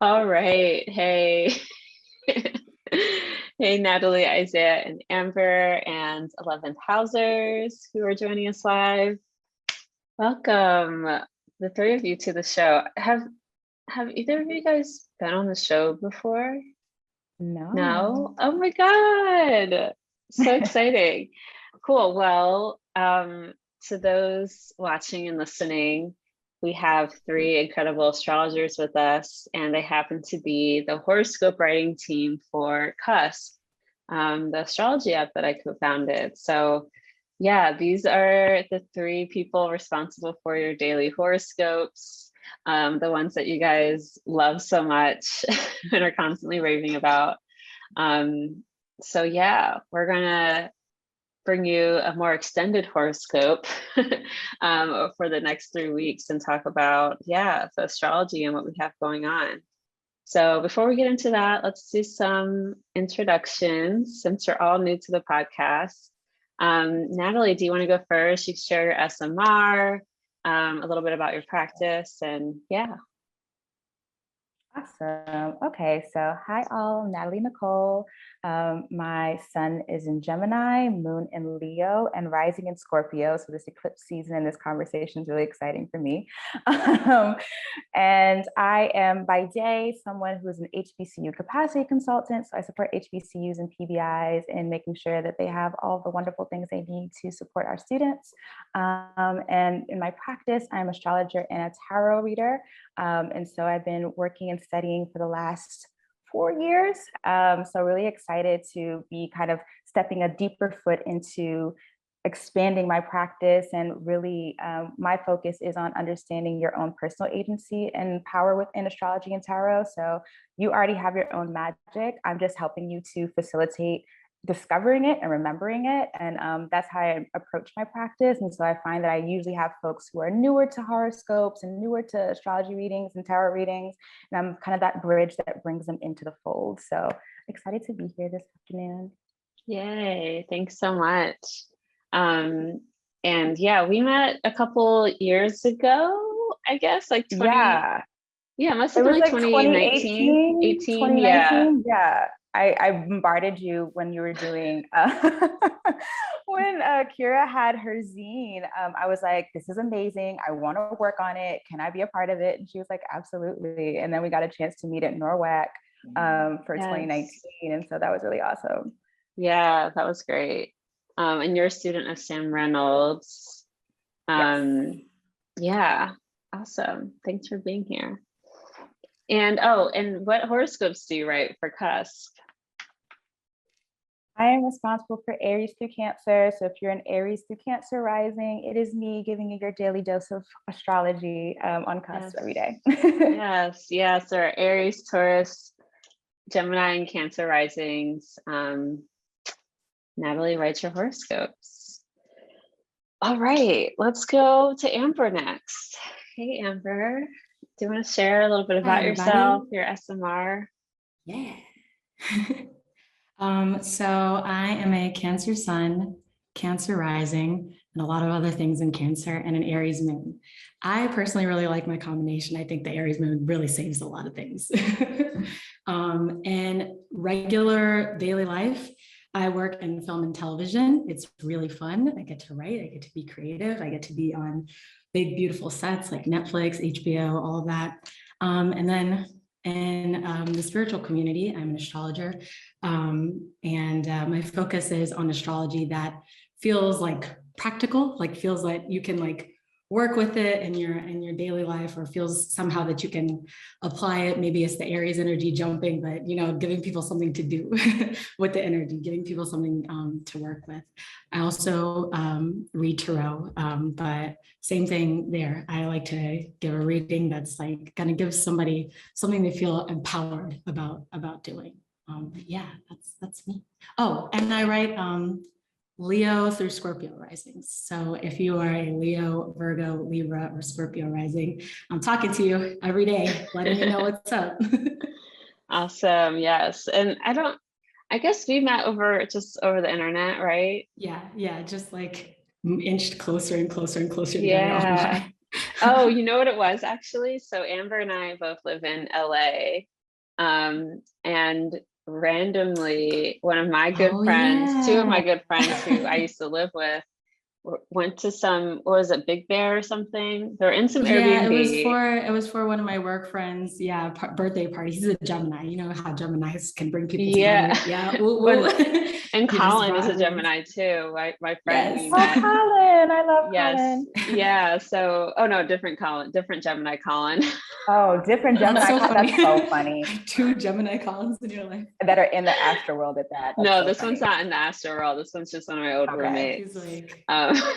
All right. Hey. Hey, Natalie, Isaiah, and Amber, and 11th Housers who are joining us live. Welcome, the three of you, to the show. Have either of you guys been on the show before? No? Oh my God. So exciting. Cool. Well, to those watching and listening, we have three incredible astrologers with us, and they happen to be the horoscope writing team for CUSP, the astrology app that I co-founded. So yeah, these are the three people responsible for your daily horoscopes, the ones that you guys love so much and are constantly raving about. So yeah, we're gonna bring you a more extended horoscope for the next 3 weeks and talk about, the astrology and what we have going on. So before we get into that, let's do some introductions since you're all new to the podcast. Natalie, do you want to go first? You share your SMR, a little bit about your practice, and yeah. Awesome. Okay, so hi all, I'm Natalie Nicole. My sun is in Gemini, moon in Leo, and rising in Scorpio. So this eclipse season and this conversation is really exciting for me. And I am by day someone who is an HBCU capacity consultant. So I support HBCUs and PBIs in making sure that they have all the wonderful things they need to support our students. And in my practice, I'm an astrologer and a tarot reader. And so I've been working and studying for the last 4 years. So really excited to be kind of stepping a deeper foot into expanding my practice. And really my focus is on understanding your own personal agency and power within astrology and tarot. So you already have your own magic. I'm just helping you to facilitate discovering it and remembering it. And that's how I approach my practice. And so I find that I usually have folks who are newer to horoscopes and newer to astrology readings and tarot readings. And I'm kind of that bridge that brings them into the fold. So excited to be here this afternoon. Yay, thanks so much. And yeah, we met a couple years ago, I guess, like 20. Yeah, it must have been like 2019, 18, yeah. I bombarded you when you were doing, when Kira had her zine. I was like, this is amazing. I want to work on it. Can I be a part of it? And she was like, absolutely. And then we got a chance to meet at NORWAC for 2019. And so that was really awesome. Yeah, that was great. And you're a student of Sam Reynolds. Yeah, awesome. Thanks for being here. And and what horoscopes do you write for CUSP? I am responsible for Aries through Cancer. So if you're an Aries through Cancer rising, it is me giving you your daily dose of astrology on CUSP every day. Yes. So our Aries, Taurus, Gemini, and Cancer risings. Natalie writes your horoscopes. All right, let's go to Amber next. Hey, Amber. Do you want to share a little bit about yourself, your SMR? Yeah. So I am a Cancer sun, Cancer rising, and a lot of other things in Cancer, and an Aries moon. I personally really like my combination. I think the Aries moon really saves a lot of things. In regular daily life, I work in film and television. It's really fun. I get to write, I get to be creative, I get to be on big, beautiful sets like Netflix, HBO, all of that. And then in the spiritual community, I'm an astrologer. And my focus is on astrology that feels like practical, like feels like you can like work with it in your daily life, or feels somehow that you can apply it. Maybe it's the Aries energy jumping, but giving people something to do with the energy, giving people something to work with. I also read tarot, but same thing there. I like to give a reading that's like gonna give somebody something they feel empowered about doing. Yeah, that's me. Oh, and I write Leo through Scorpio risings. So if you are a Leo, Virgo, Libra, or Scorpio rising, I'm talking to you every day, letting you know what's up. Awesome. Yes. And I guess we met over the internet, right? Yeah. Just like inched closer and closer and closer. Yeah. Oh, you know what it was actually? So Amber and I both live in LA. And randomly, one of my good Oh friends, two of my yeah. good friends who I used to live with, went to some, what was it, Big Bear or something? They're in some Yeah, Airbnb. it was for one of my work friends. Yeah, birthday party. He's a Gemini. You know how Geminis can bring people Yeah. together. Yeah. Woo, Well, woo. and He just Colin is brought a everyone. Gemini too, right? My friend who you Yes. Oh, met. Colin, I love Yes. Colin. Yeah. So, oh no, different Colin, different Gemini Colin. Oh, different That's Gemini. so funny. That's so funny. Two Gemini Collins in your life. That are in the astro world at that. That's No, so this one's funny. not in the Astro World. This one's just one of my old Okay. He's roommates. like,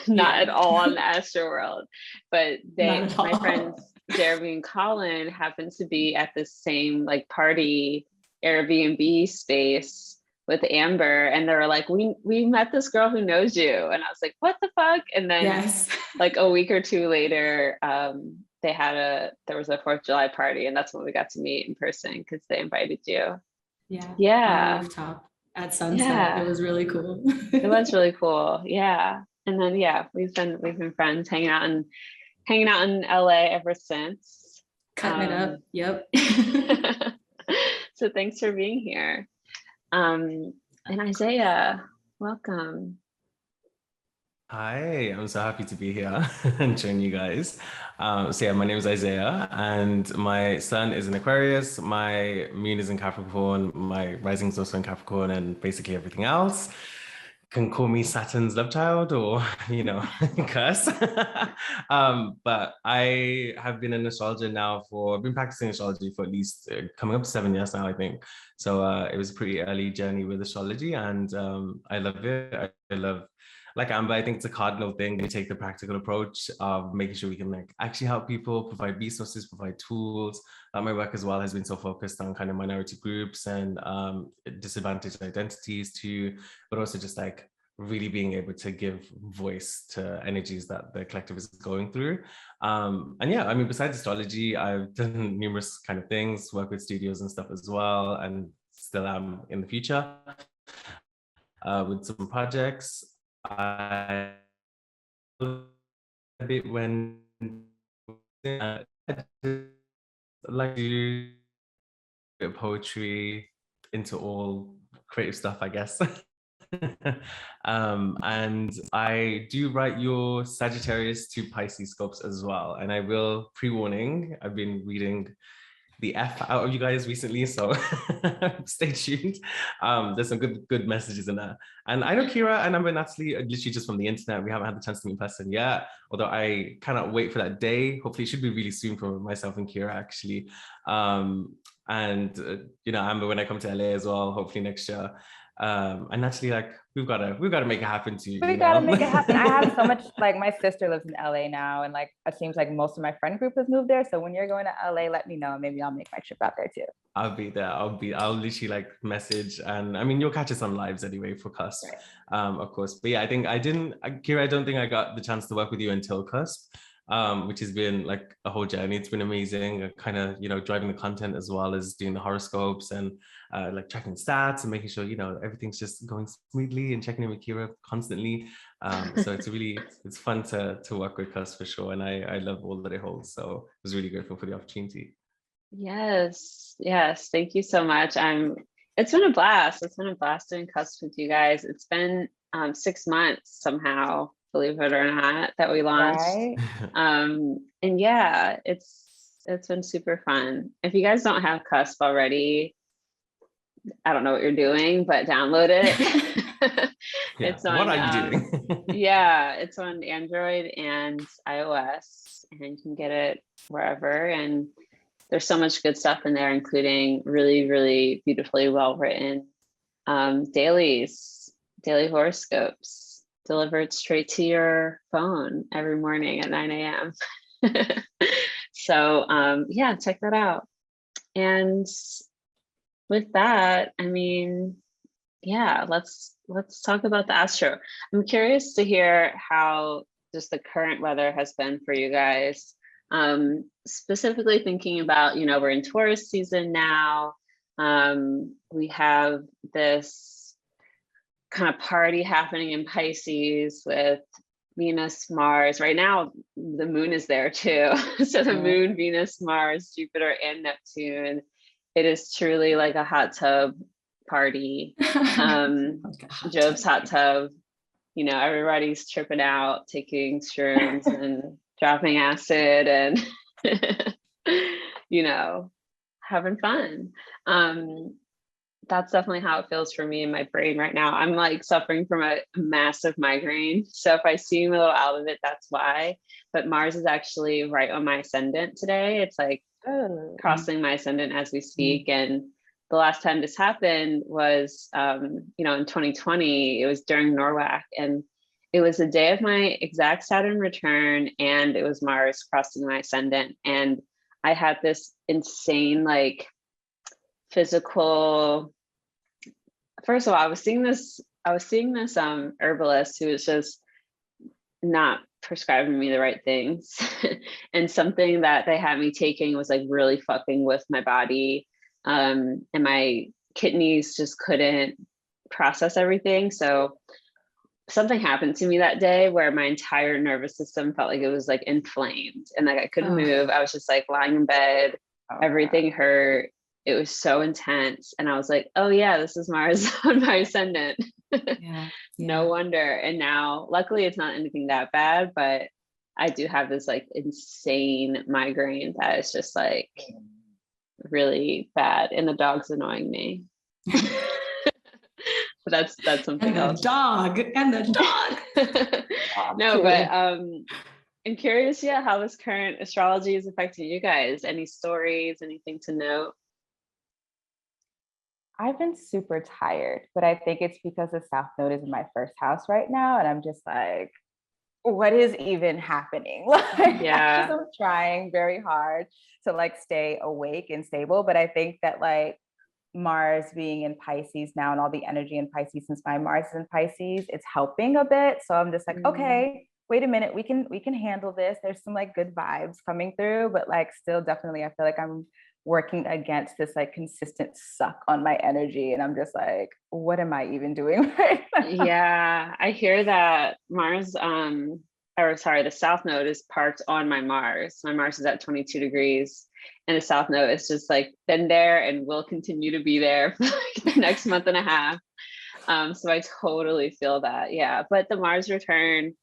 Not at yeah, all on the Astro World, but not at my all. friends Jeremy and Colin happened to be at the same like party Airbnb space with Amber, and they were like, "We met this girl who knows you," and I was like, "What the fuck?" And then Yes. like a week or two later, there was a 4th of July party, and that's when we got to meet in person because they invited you. Yeah. On the Yeah, rooftop at sunset. It yeah, was really cool. it was really cool. Yeah, and then yeah, we've been friends, hanging out in LA ever since. Cutting it up. Yep. So thanks for being here. And Isaiah, welcome. Hi, I'm so happy to be here and join you guys. So yeah, my name is Isaiah and my sun is in Aquarius, my moon is in Capricorn, my rising is also in Capricorn, and basically everything else. Can call me Saturn's love child or, curse. But I have been an astrologer now I've been practicing astrology for at least coming up to 7 years now, I think. So it was a pretty early journey with astrology, and I love it. I love, like Amber, I think it's a cardinal thing. We take the practical approach of making sure we can like actually help people, provide resources, provide tools. My work as well has been so focused on kind of minority groups and disadvantaged identities too, but also just like really being able to give voice to energies that the collective is going through. And yeah, I mean, besides astrology, I've done numerous kind of things, work with studios and stuff as well, and still am in the future with some projects. I a bit when I like to do poetry, into all creative stuff, I guess. And I do write your Sagittarius to Pisces scopes as well. And I will, pre-warning, I've been reading the F out of you guys recently, so stay tuned. There's some good messages in there. And I know Kira and Amber and Natalie are literally just from the internet. We haven't had the chance to meet in person yet, although I cannot wait for that day. Hopefully it should be really soon for myself and Kira, actually. And Amber, when I come to LA as well, hopefully next year. And Natalie, like, we've got to make it happen too. We gotta make it happen. I have so much, like my sister lives in LA now, and like it seems like most of my friend group has moved there. So when you're going to LA, let me know. Maybe I'll make my trip out there too. I'll be there. I'll literally like message, and I mean, you'll catch us on lives anyway for CUSP, of course. But yeah, I think Kira, I don't think I got the chance to work with you until CUSP, which has been like a whole journey. It's been amazing, kind of, driving the content as well as doing the horoscopes and like tracking stats and making sure, everything's just going smoothly and checking in with Kira constantly. So it's fun to work with CUSP for sure. And I love all that it holds. So I was really grateful for the opportunity. Yes. Thank you so much. It's been a blast. It's been a blast doing CUSP with you guys. It's been 6 months somehow, believe it or not, that we launched. Right? And yeah, it's been super fun. If you guys don't have CUSP already, I don't know what you're doing, but download it. Yeah. It's on, what are you doing? yeah, it's on Android and iOS, and you can get it wherever. And there's so much good stuff in there, including really, really beautifully well-written daily horoscopes delivered straight to your phone every morning at 9 a.m. So yeah, check that out. And with that, I mean, yeah, let's talk about the astro. I'm curious to hear how just the current weather has been for you guys. Specifically thinking about, we're in Taurus season now. We have this kind of party happening in Pisces with Venus, Mars. Right now, the moon is there too. So the moon, Venus, Mars, Jupiter, and Neptune. It is truly like a hot tub party. Job's hot tub. You know, everybody's tripping out, taking shrooms and dropping acid and, you know, having fun. That's definitely how it feels for me in my brain right now. I'm like suffering from a massive migraine. So if I seem a little out of it, that's why. But Mars is actually right on my ascendant today. It's like crossing my ascendant as we speak. And the last time this happened was, you know, in 2020, it was during Norwalk. And it was the day of my exact Saturn return. And it was Mars crossing my ascendant. And I had this insane, like, physical. First of all, I was seeing this herbalist who was just not prescribing me the right things. And something that they had me taking was like really fucking with my body. And my kidneys just couldn't process everything. So something happened to me that day where my entire nervous system felt like it was like inflamed and like I couldn't move. I was just like lying in bed. Everything hurt. It was so intense. And I was like, oh yeah, this is Mars on my ascendant. No wonder. And now, luckily it's not anything that bad, but I do have this like insane migraine that is just like really bad. And the dog's annoying me. But that's something else. And the dog. No, but I'm curious, how this current astrology is affecting you guys. Any stories, anything to note? I've been super tired, but I think it's because the South Node is in my first house right now. And I'm just like, what is even happening? Like, I'm trying very hard to like stay awake and stable. But I think that like Mars being in Pisces now and all the energy in Pisces, since my Mars is in Pisces, it's helping a bit. So I'm just like, okay, wait a minute, we can handle this. There's some like good vibes coming through, but like still definitely, I feel like I'm working against this like consistent suck on my energy. And I'm just like, what am I even doing right now? Yeah, I hear that Mars, the South Node is parked on my Mars. My Mars is at 22 degrees. And the South Node is just like been there and will continue to be there for like the next month and a half. So I totally feel that. Yeah. But the Mars return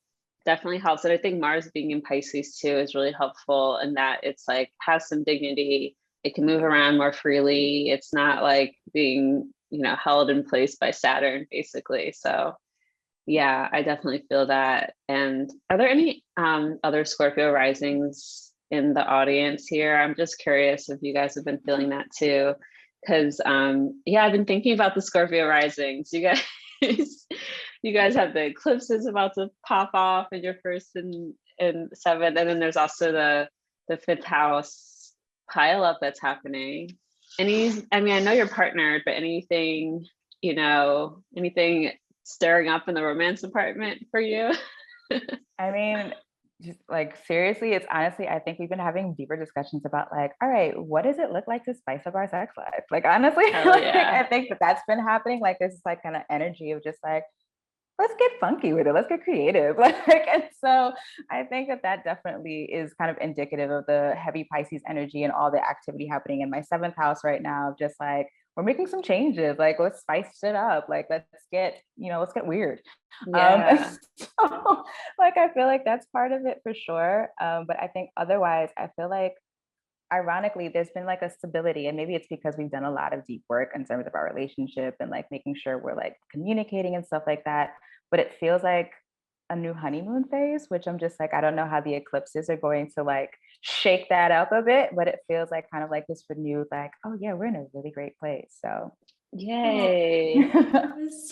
definitely helps. And I think Mars being in Pisces too is really helpful in that it's like has some dignity. It can move around more freely. It's not like being, held in place by Saturn, basically. So yeah, I definitely feel that. And are there any other Scorpio risings in the audience here? I'm just curious if you guys have been feeling that too. Because I've been thinking about the Scorpio risings. You guys have the eclipses about to pop off in your first and seventh, and then there's also the fifth house pile up that's happening. I know you're partnered, but anything stirring up in the romance department for you? I mean, just like seriously, it's honestly, I think we've been having deeper discussions about like, all right, what does it look like to spice up our sex life? Like honestly, I think that's been happening. Like this is like kind of energy of just like, let's get funky with it. Let's get creative. And so I think that definitely is kind of indicative of the heavy Pisces energy and all the activity happening in my seventh house right now. Just like, we're making some changes. Like, let's spice it up. Like, let's get weird. So like, I feel like that's part of it for sure. But I think otherwise, I feel like ironically, there's been like a stability, and maybe it's because we've done a lot of deep work in terms of our relationship and like making sure we're like communicating and stuff like that. But it feels like a new honeymoon phase, which I'm just like, I don't know how the eclipses are going to like shake that up a bit, but it feels like kind of like this renewed, like, oh yeah, we're in a really great place. So yay.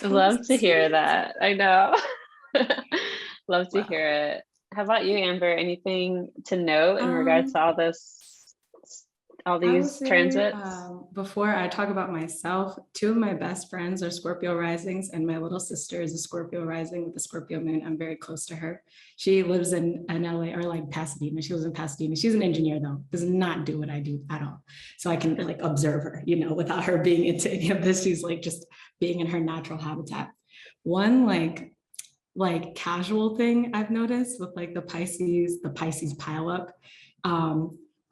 Love to hear that. I know. Love to hear it. How about you, Amber? Anything to note in regards to all these transits? Before I talk about myself, two of my best friends are Scorpio risings, and my little sister is a Scorpio rising with the Scorpio moon. I'm very close to her. She lives in LA, or like Pasadena. She lives in Pasadena. She's an engineer though, does not do what I do at all. So I can like observe her, without her being into any of this. She's like just being in her natural habitat. One like like casual thing I've noticed with like the Pisces pile up.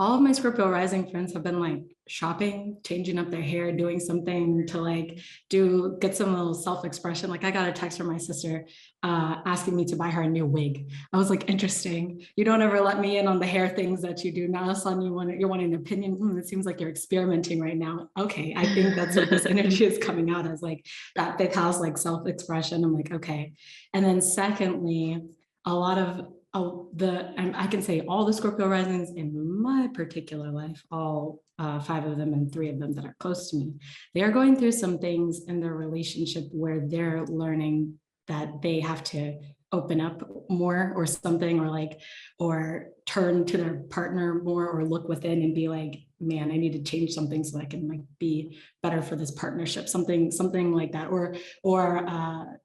All of my Scorpio rising friends have been like shopping, changing up their hair, doing something to like get some little self-expression. Like I got a text from my sister asking me to buy her a new wig. I was like, interesting. You don't ever let me in on the hair things that you do. Now all of a sudden you're wanting an opinion. It seems like you're experimenting right now. Okay, I think that's what this energy is coming out as, like that fifth house, like self-expression. I'm like, okay. And then secondly, a lot of I can say all the Scorpio risings in my particular life, all 5 of them and 3 of them that are close to me, they are going through some things in their relationship where they're learning that they have to open up more or something, or turn to their partner more, or look within and be like, man, I need to change something so I can like be better for this partnership, something like that. Or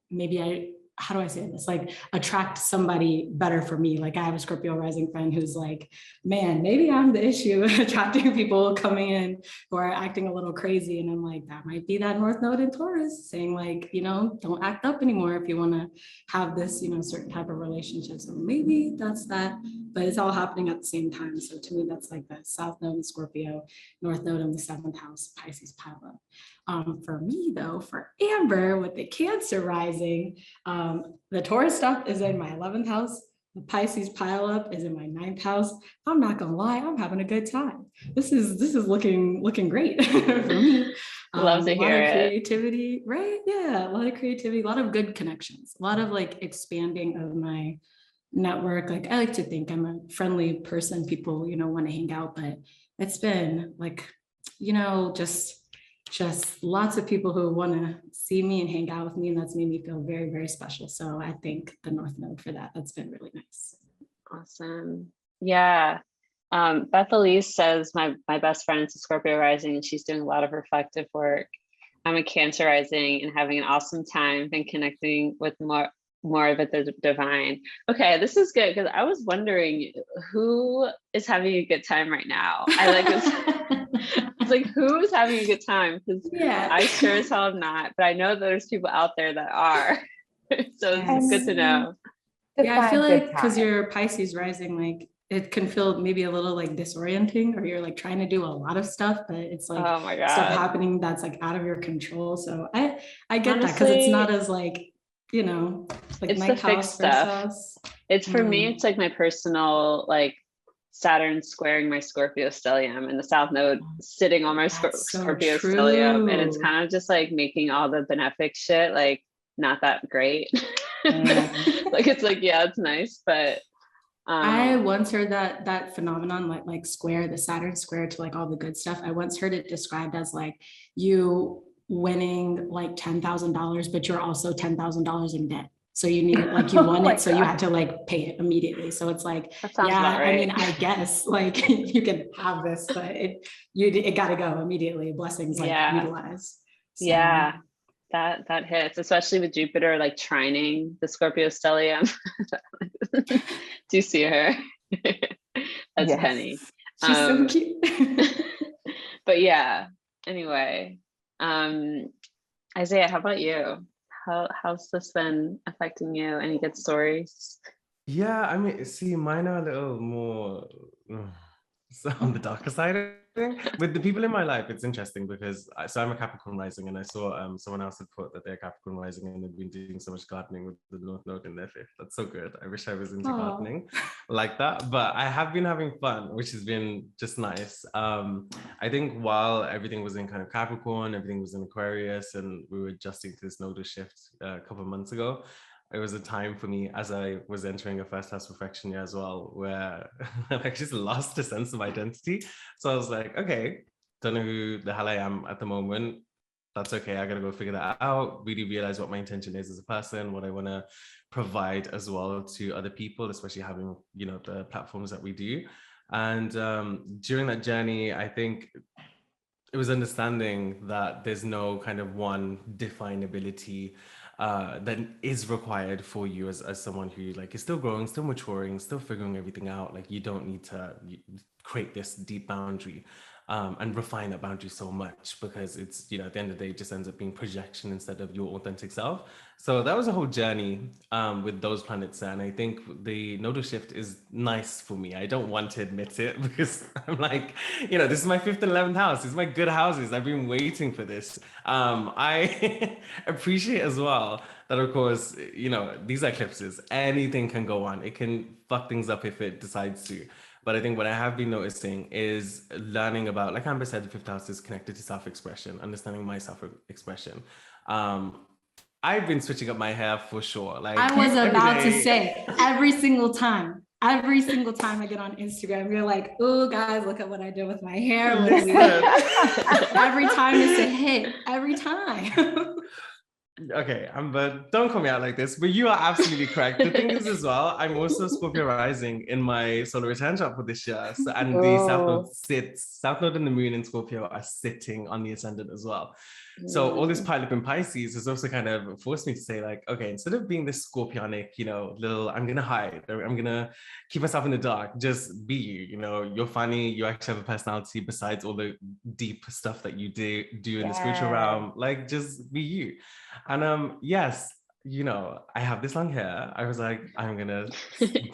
maybe how do I say this? Like attract somebody better for me. Like I have a Scorpio rising friend who's like, man, maybe I'm the issue attracting people coming in who are acting a little crazy. And I'm like, that might be that North Node in Taurus saying like, don't act up anymore if you want to have this, certain type of relationship. So maybe that's that, but it's all happening at the same time. So to me, that's like the South Node in Scorpio, North Node in the 7th house, Pisces pile up. For me though, for Amber with the Cancer rising, the Taurus stuff is in my 11th house. The Pisces pile up is in my 9th house. I'm not gonna lie, I'm having a good time. This is looking great for me. Love to hear it. A lot of it. creativity, right? Yeah, a lot of creativity, a lot of good connections, a lot of like expanding of my network. Like I like to think I'm a friendly person. People, want to hang out, but it's been like, just lots of people who want to see me and hang out with me, and that's made me feel very, very special. So I thank the North Node for that. That's been really nice. Awesome. Yeah. Beth Elise says my best friend is a Scorpio rising and she's doing a lot of reflective work. I'm a Cancer rising and having an awesome time and connecting with more of it, the divine. Okay, this is good because I was wondering who is having a good time right now. I like this. It's like, who's having a good time? Because I sure as hell am not, but I know there's people out there that are. So it's good to know. Yeah, I feel like because you're Pisces rising, like it can feel maybe a little like disorienting, or you're like trying to do a lot of stuff, but it's like oh my God, stuff happening that's like out of your control. So I get that because it's not as like, like it's the fixed stuff. It's for me, it's like my personal like Saturn squaring my Scorpio stellium and the South Node sitting on my Scorpio stellium. And it's kind of just like making all the benefic shit like not that great. Like it's like, yeah, it's nice, but I once heard that phenomenon, like square, the Saturn square to like all the good stuff. I once heard it described as like you winning like $10,000, but you're also $10,000 in debt. So you need it, like you won it, so you had to like pay it immediately. So it's like, yeah, right. I mean, I guess like you can have this, but it got to go immediately. Blessings like utilize. So. Yeah, that hits, especially with Jupiter like trining the Scorpio stellium. Do you see her? That's Penny. She's so cute. But yeah, anyway, Isaiah, how about you? How's this been affecting you? Any good stories? Yeah, I mean, see, mine are a little more on the darker side of thing. With the people in my life, it's interesting because I'm a Capricorn rising, and I saw someone else had put that they're Capricorn rising and they've been doing so much gardening with the North Node in their 5th. That's so good. I wish I was into gardening like that, but I have been having fun, which has been just nice. I think while everything was in kind of Capricorn, everything was in Aquarius, and we were adjusting to this nodal shift a couple of months ago, it was a time for me as I was entering a first house reflection year as well, where I just lost a sense of identity. So I was like, okay, don't know who the hell I am at the moment. That's okay. I got to go figure that out. Really realize what my intention is as a person, what I want to provide as well to other people, especially having, the platforms that we do. And during that journey, I think it was understanding that there's no kind of one definability that is required for you as someone who like is still growing, still maturing, still figuring everything out. Like you don't need to create this deep boundary and refine that boundary so much, because it's, you know, at the end of the day, it just ends up being projection instead of your authentic self. So that was a whole journey with those planets there. And I think the nodal shift is nice for me. I don't want to admit it because I'm like, you know, this is my 5th and 11th house. This is my good houses. I've been waiting for this. I appreciate as well that, of course, you know, these eclipses, anything can go on. It can fuck things up if it decides to. But I think what I have been noticing is learning about, like Amber said, the 5th house is connected to self-expression, understanding my self-expression. I've been switching up my hair for sure. Like, I was about to say, every single time I get on Instagram, you're like, oh guys, look at what I did with my hair. Every time it's a hit, every time. Okay, Amber, don't call me out like this, but you are absolutely correct. The thing is as well, I'm also Scorpio rising in my solar return chart for this year. So, and the South Node and the Moon in Scorpio are sitting on the ascendant as well. So all this piled up in Pisces has also kind of forced me to say, like, okay, instead of being this scorpionic, you know, little, I'm gonna hide, or I'm gonna keep myself in the dark, just be you. You know, you're funny, you actually have a personality besides all the deep stuff that you do in the spiritual realm. Like, just be you. And yes, you know, I have this long hair. I was like, I'm gonna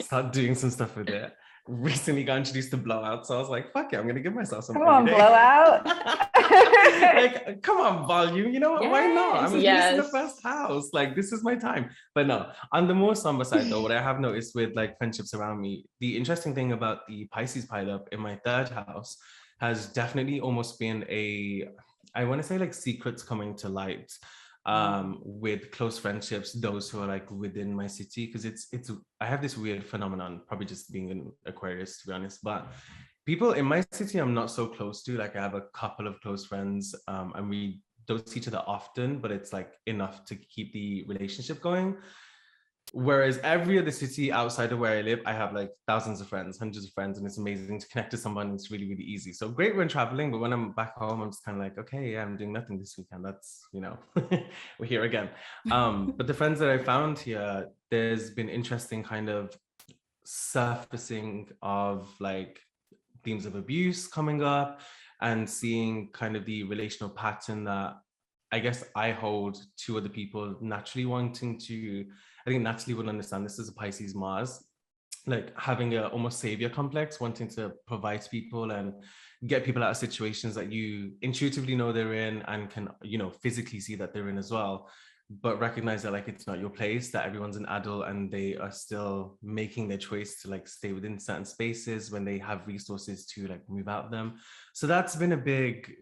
start doing some stuff with it. Recently got introduced to blowout, so I was like, fuck it, I'm gonna give myself some. Come on, blowout. Like, come on, volume. You know what? Yes. Why not? I'm in the 1st house. Like, this is my time. But no, on the more somber side though, what I have noticed with like friendships around me, the interesting thing about the Pisces pile up in my 3rd house has definitely almost been I want to say like secrets coming to light. With close friendships, those who are like within my city, because I have this weird phenomenon, probably just being an Aquarius to be honest, but people in my city I'm not so close to. Like, I have a couple of close friends, and we don't see each other often, but it's like enough to keep the relationship going. Whereas every other city outside of where I live, I have like thousands of friends, hundreds of friends, and it's amazing to connect to someone. It's really, really easy. So great when traveling, but when I'm back home, I'm just kind of like, okay, yeah, I'm doing nothing this weekend. That's, you know, we're here again. But the friends that I found here, there's been interesting kind of surfacing of like themes of abuse coming up, and seeing kind of the relational pattern that I guess I hold to other people naturally wanting to. I think Natalie would understand this as a Pisces Mars, like having a almost savior complex, wanting to provide to people and get people out of situations that you intuitively know they're in and can, you know, physically see that they're in as well, but recognize that like it's not your place, that everyone's an adult and they are still making their choice to like stay within certain spaces when they have resources to like move out of them. So that's been a big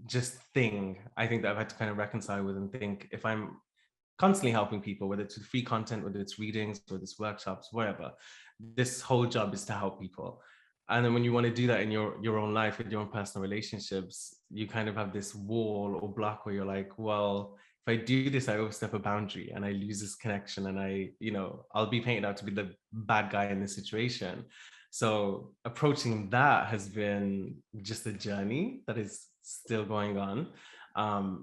just thing I think that I've had to kind of reconcile with and think, if I'm constantly helping people, whether it's free content, whether it's readings, whether it's workshops, whatever, this whole job is to help people. And then when you want to do that in your own life with your own personal relationships, you kind of have this wall or block where you're like, well, if I do this, I overstep a boundary and I lose this connection, and I, you know, I'll be painted out to be the bad guy in this situation. So approaching that has been just a journey that is still going on,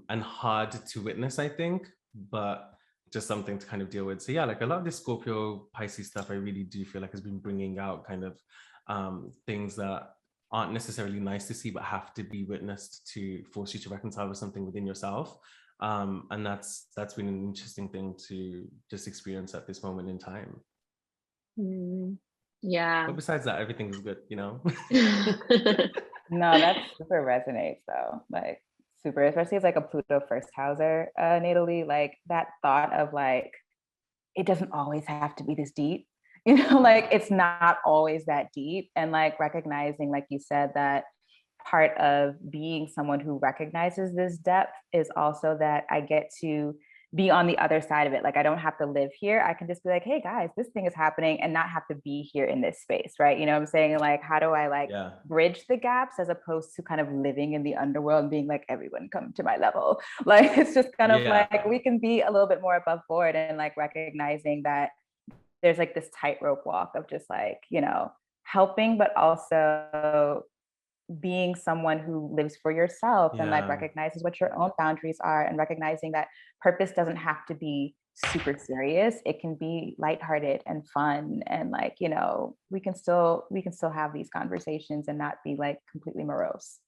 and hard to witness, I think, but just something to kind of deal with. So yeah, like a lot of this Scorpio Pisces stuff, I really do feel like has been bringing out kind of things that aren't necessarily nice to see, but have to be witnessed to force you to reconcile with something within yourself. And that's been an interesting thing to just experience at this moment in time. Yeah. But besides that, everything is good, you know? No, that super resonates though. Like, super, especially as like a Pluto 1st houser, Natalie, like that thought of like, it doesn't always have to be this deep, you know, like it's not always that deep. And like recognizing, like you said, that part of being someone who recognizes this depth is also that I get to be on the other side of it. Like, I don't have to live here. I can just be like, hey guys, this thing is happening, and not have to be here in this space, right? You know what I'm saying? Like, how do I like bridge the gaps as opposed to kind of living in the underworld and being like, everyone come to my level. Like, it's just kind of like, we can be a little bit more above board, and like recognizing that there's like this tightrope walk of just like, you know, helping, but also being someone who lives for yourself and like recognizes what your own boundaries are, and recognizing that purpose doesn't have to be super serious. It can be lighthearted and fun, and like, you know, we can still have these conversations and not be like completely morose.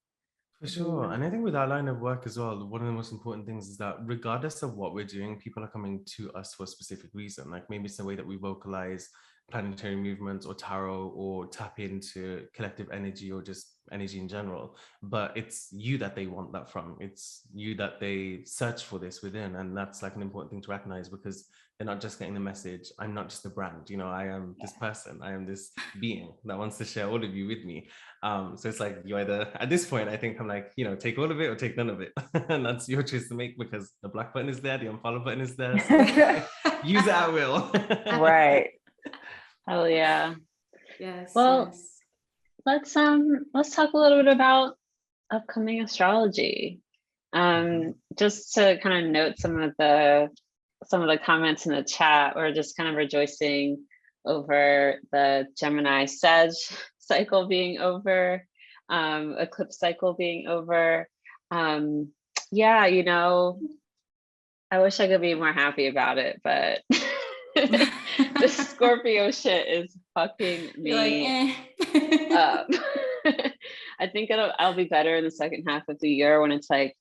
For sure. And I think with our line of work as well, one of the most important things is that regardless of what we're doing, people are coming to us for a specific reason. Like maybe it's the way that we vocalize planetary movements or tarot or tap into collective energy or just energy in general. But it's you that they want that from. It's you that they search for this within. And that's like an important thing to recognize, because they're not just getting the message, I'm not just a brand, you know, I am this person, I am this being that wants to share all of you with me. So it's like you either, at this point, I think I'm like, you know, take all of it or take none of it. And that's your choice to make, because the black button is there, the unfollow button is there. So use it at will. Right. Hell yeah. Yes. Well, yes. let's talk a little bit about upcoming astrology. Just to kind of note some of the comments in the chat, we're just kind of rejoicing over the Gemini Sag cycle being over, eclipse cycle being over. Yeah, you know, I wish I could be more happy about it, but the Scorpio shit is fucking me up. I think I'll be better in the second half of the year when it's like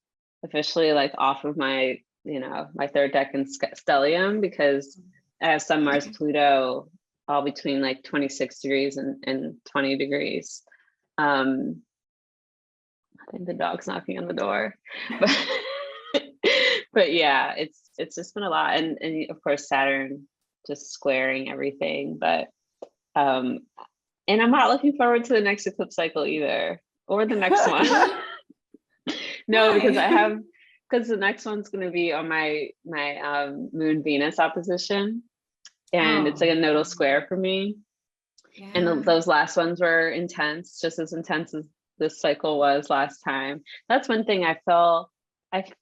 officially like off of my, you know, my third decan stellium, because I have Sun, Mars, Pluto all between like 26 degrees and 20 degrees. I think the dog's knocking on the door, but yeah, it's just been a lot, and of course Saturn just squaring everything. But and I'm not looking forward to the next eclipse cycle either, or the next one. No, Why? because the next one's going to be on my Moon Venus opposition, and it's like a nodal square for me. Yeah. And those last ones were intense, just as intense as this cycle was last time. That's one thing I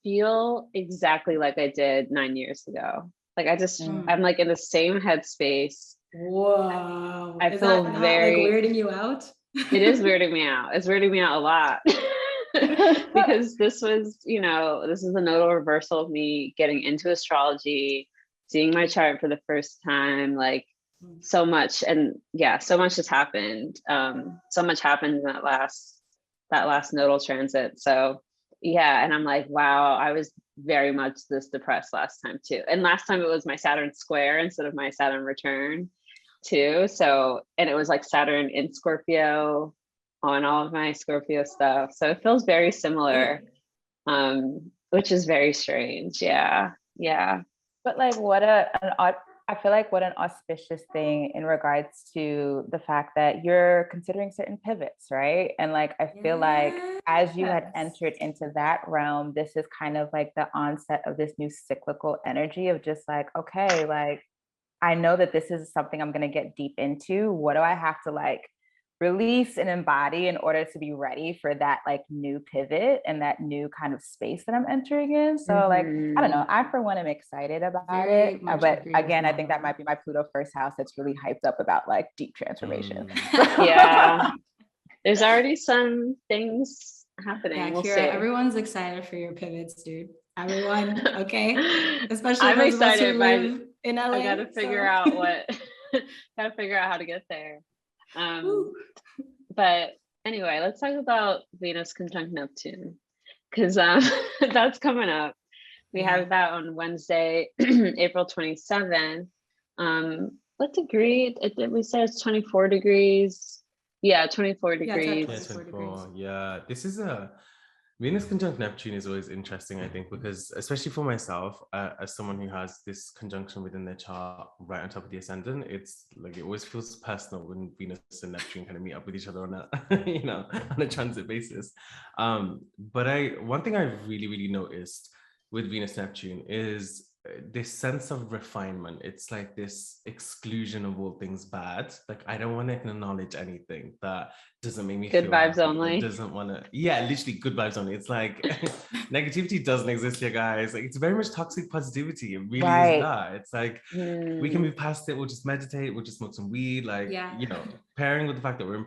feel exactly like I did 9 years ago. Like I'm like in the same headspace. Whoa. I feel that not, very like weirding you out? It is weirding me out. It's weirding me out a lot. Because this was, you know, this is a nodal reversal of me getting into astrology, seeing my chart for the first time, like so much. And yeah, so much has happened. So much happened in that last nodal transit. So yeah, and I'm like, wow, I was very much this depressed last time too. And last time it was my Saturn square instead of my Saturn return too. So, and it was like Saturn in Scorpio on all of my Scorpio stuff. So it feels very similar, which is very strange. Yeah. Yeah. But like I feel like what an auspicious thing in regards to the fact that you're considering certain pivots, right? And like, I feel like as you had entered into that realm, this is kind of like the onset of this new cyclical energy of just like, okay, like, I know that this is something I'm going to get deep into. What do I have to like release and embody in order to be ready for that like new pivot and that new kind of space that I'm entering in? So like, I don't know, I for one am excited about it, but again, I think that might be my Pluto first house that's really hyped up about like deep transformation. Yeah, there's already some things happening. Yeah, we'll Kira, see. Everyone's excited for your pivots, dude. Everyone, okay? Especially I'm those excited, of us who live in LA. I gotta figure out how to get there. But anyway, let's talk about Venus conjunct Neptune, because that's coming up. We have that on Wednesday, April 27th. What degree? We said it's 24 degrees. Yeah, 24 degrees. Yeah, 24. Yeah, this is Venus conjunct Neptune is always interesting, I think, because especially for myself, as someone who has this conjunction within their chart right on top of the ascendant, it's like it always feels personal when Venus and Neptune kind of meet up with each other on a, on a transit basis. But one thing I've really noticed with Venus Neptune is this sense of refinement. It's like this exclusion of all things bad. Like I don't want to acknowledge anything that doesn't make me good feel vibes happy. only. It doesn't want to, yeah, literally good vibes only. It's like negativity doesn't exist here, guys. Like it's very much toxic positivity. It really is that. It's like we can be past it. We'll just meditate. We'll just smoke some weed. Like pairing with the fact that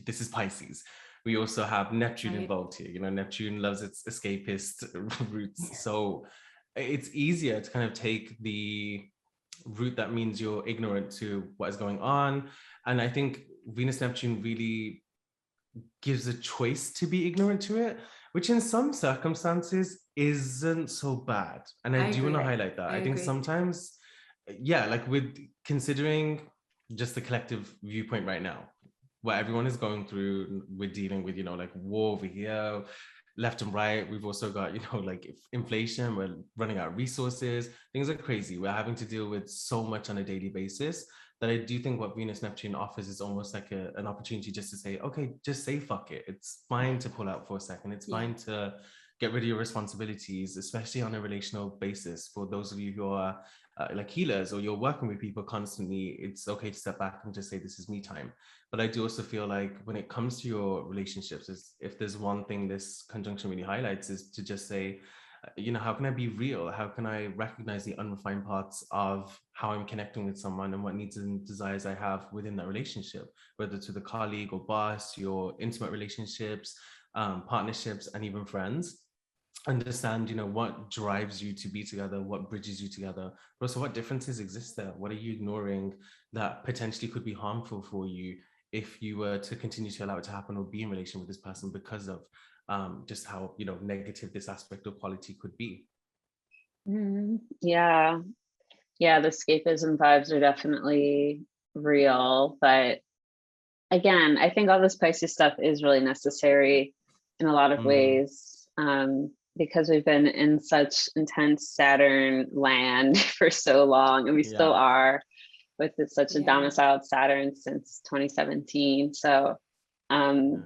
this is Pisces. We also have Neptune involved here. Neptune loves its escapist roots. So it's easier to kind of take the route that means you're ignorant to what is going on. And I think Venus Neptune really gives a choice to be ignorant to it, which in some circumstances isn't so bad. And I do want to highlight that. I think sometimes, yeah, like with considering just the collective viewpoint right now, what everyone is going through, we're dealing with, you know, like war over here, left and right. We've also got, you know, like inflation, we're running out of resources, things are crazy. We're having to deal with so much on a daily basis that I do think what Venus Neptune offers is almost like an opportunity just to say, okay, just say fuck it. It's fine to pull out for a second. It's fine to get rid of your responsibilities, especially on a relational basis. For those of you who are like healers, or you're working with people constantly, it's okay to step back and just say, this is me time. But I do also feel like when it comes to your relationships, if there's one thing this conjunction really highlights, is to just say, you know, how can I be real? How can I recognize the unrefined parts of how I'm connecting with someone and what needs and desires I have within that relationship, whether it's with a colleague or boss, your intimate relationships, partnerships, and even friends. Understand, you know, what drives you to be together, what bridges you together, but also what differences exist there. What are you ignoring that potentially could be harmful for you if you were to continue to allow it to happen or be in relation with this person because of just how, you know, negative this aspect of quality could be. Yeah, the escapism vibes are definitely real, but again, I think all this Pisces stuff is really necessary in a lot of ways, because we've been in such intense Saturn land for so long, and we still are, with such a domiciled Saturn since 2017. So and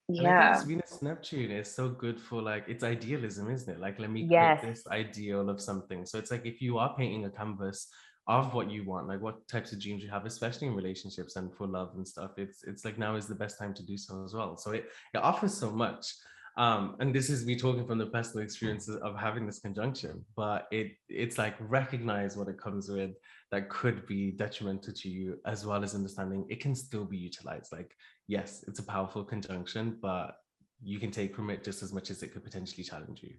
I think this Venus Neptune is so good for, like, it's idealism, isn't it? Like, let me create this ideal of something. So it's like, if you are painting a canvas of what you want, like what types of dreams you have, especially in relationships and for love and stuff, it's like now is the best time to do so as well. So it offers so much. And this is me talking from the personal experiences of having this conjunction, but it's like, recognize what it comes with that could be detrimental to you, as well as understanding it can still be utilized. Like, yes, it's a powerful conjunction, but you can take from it just as much as it could potentially challenge you.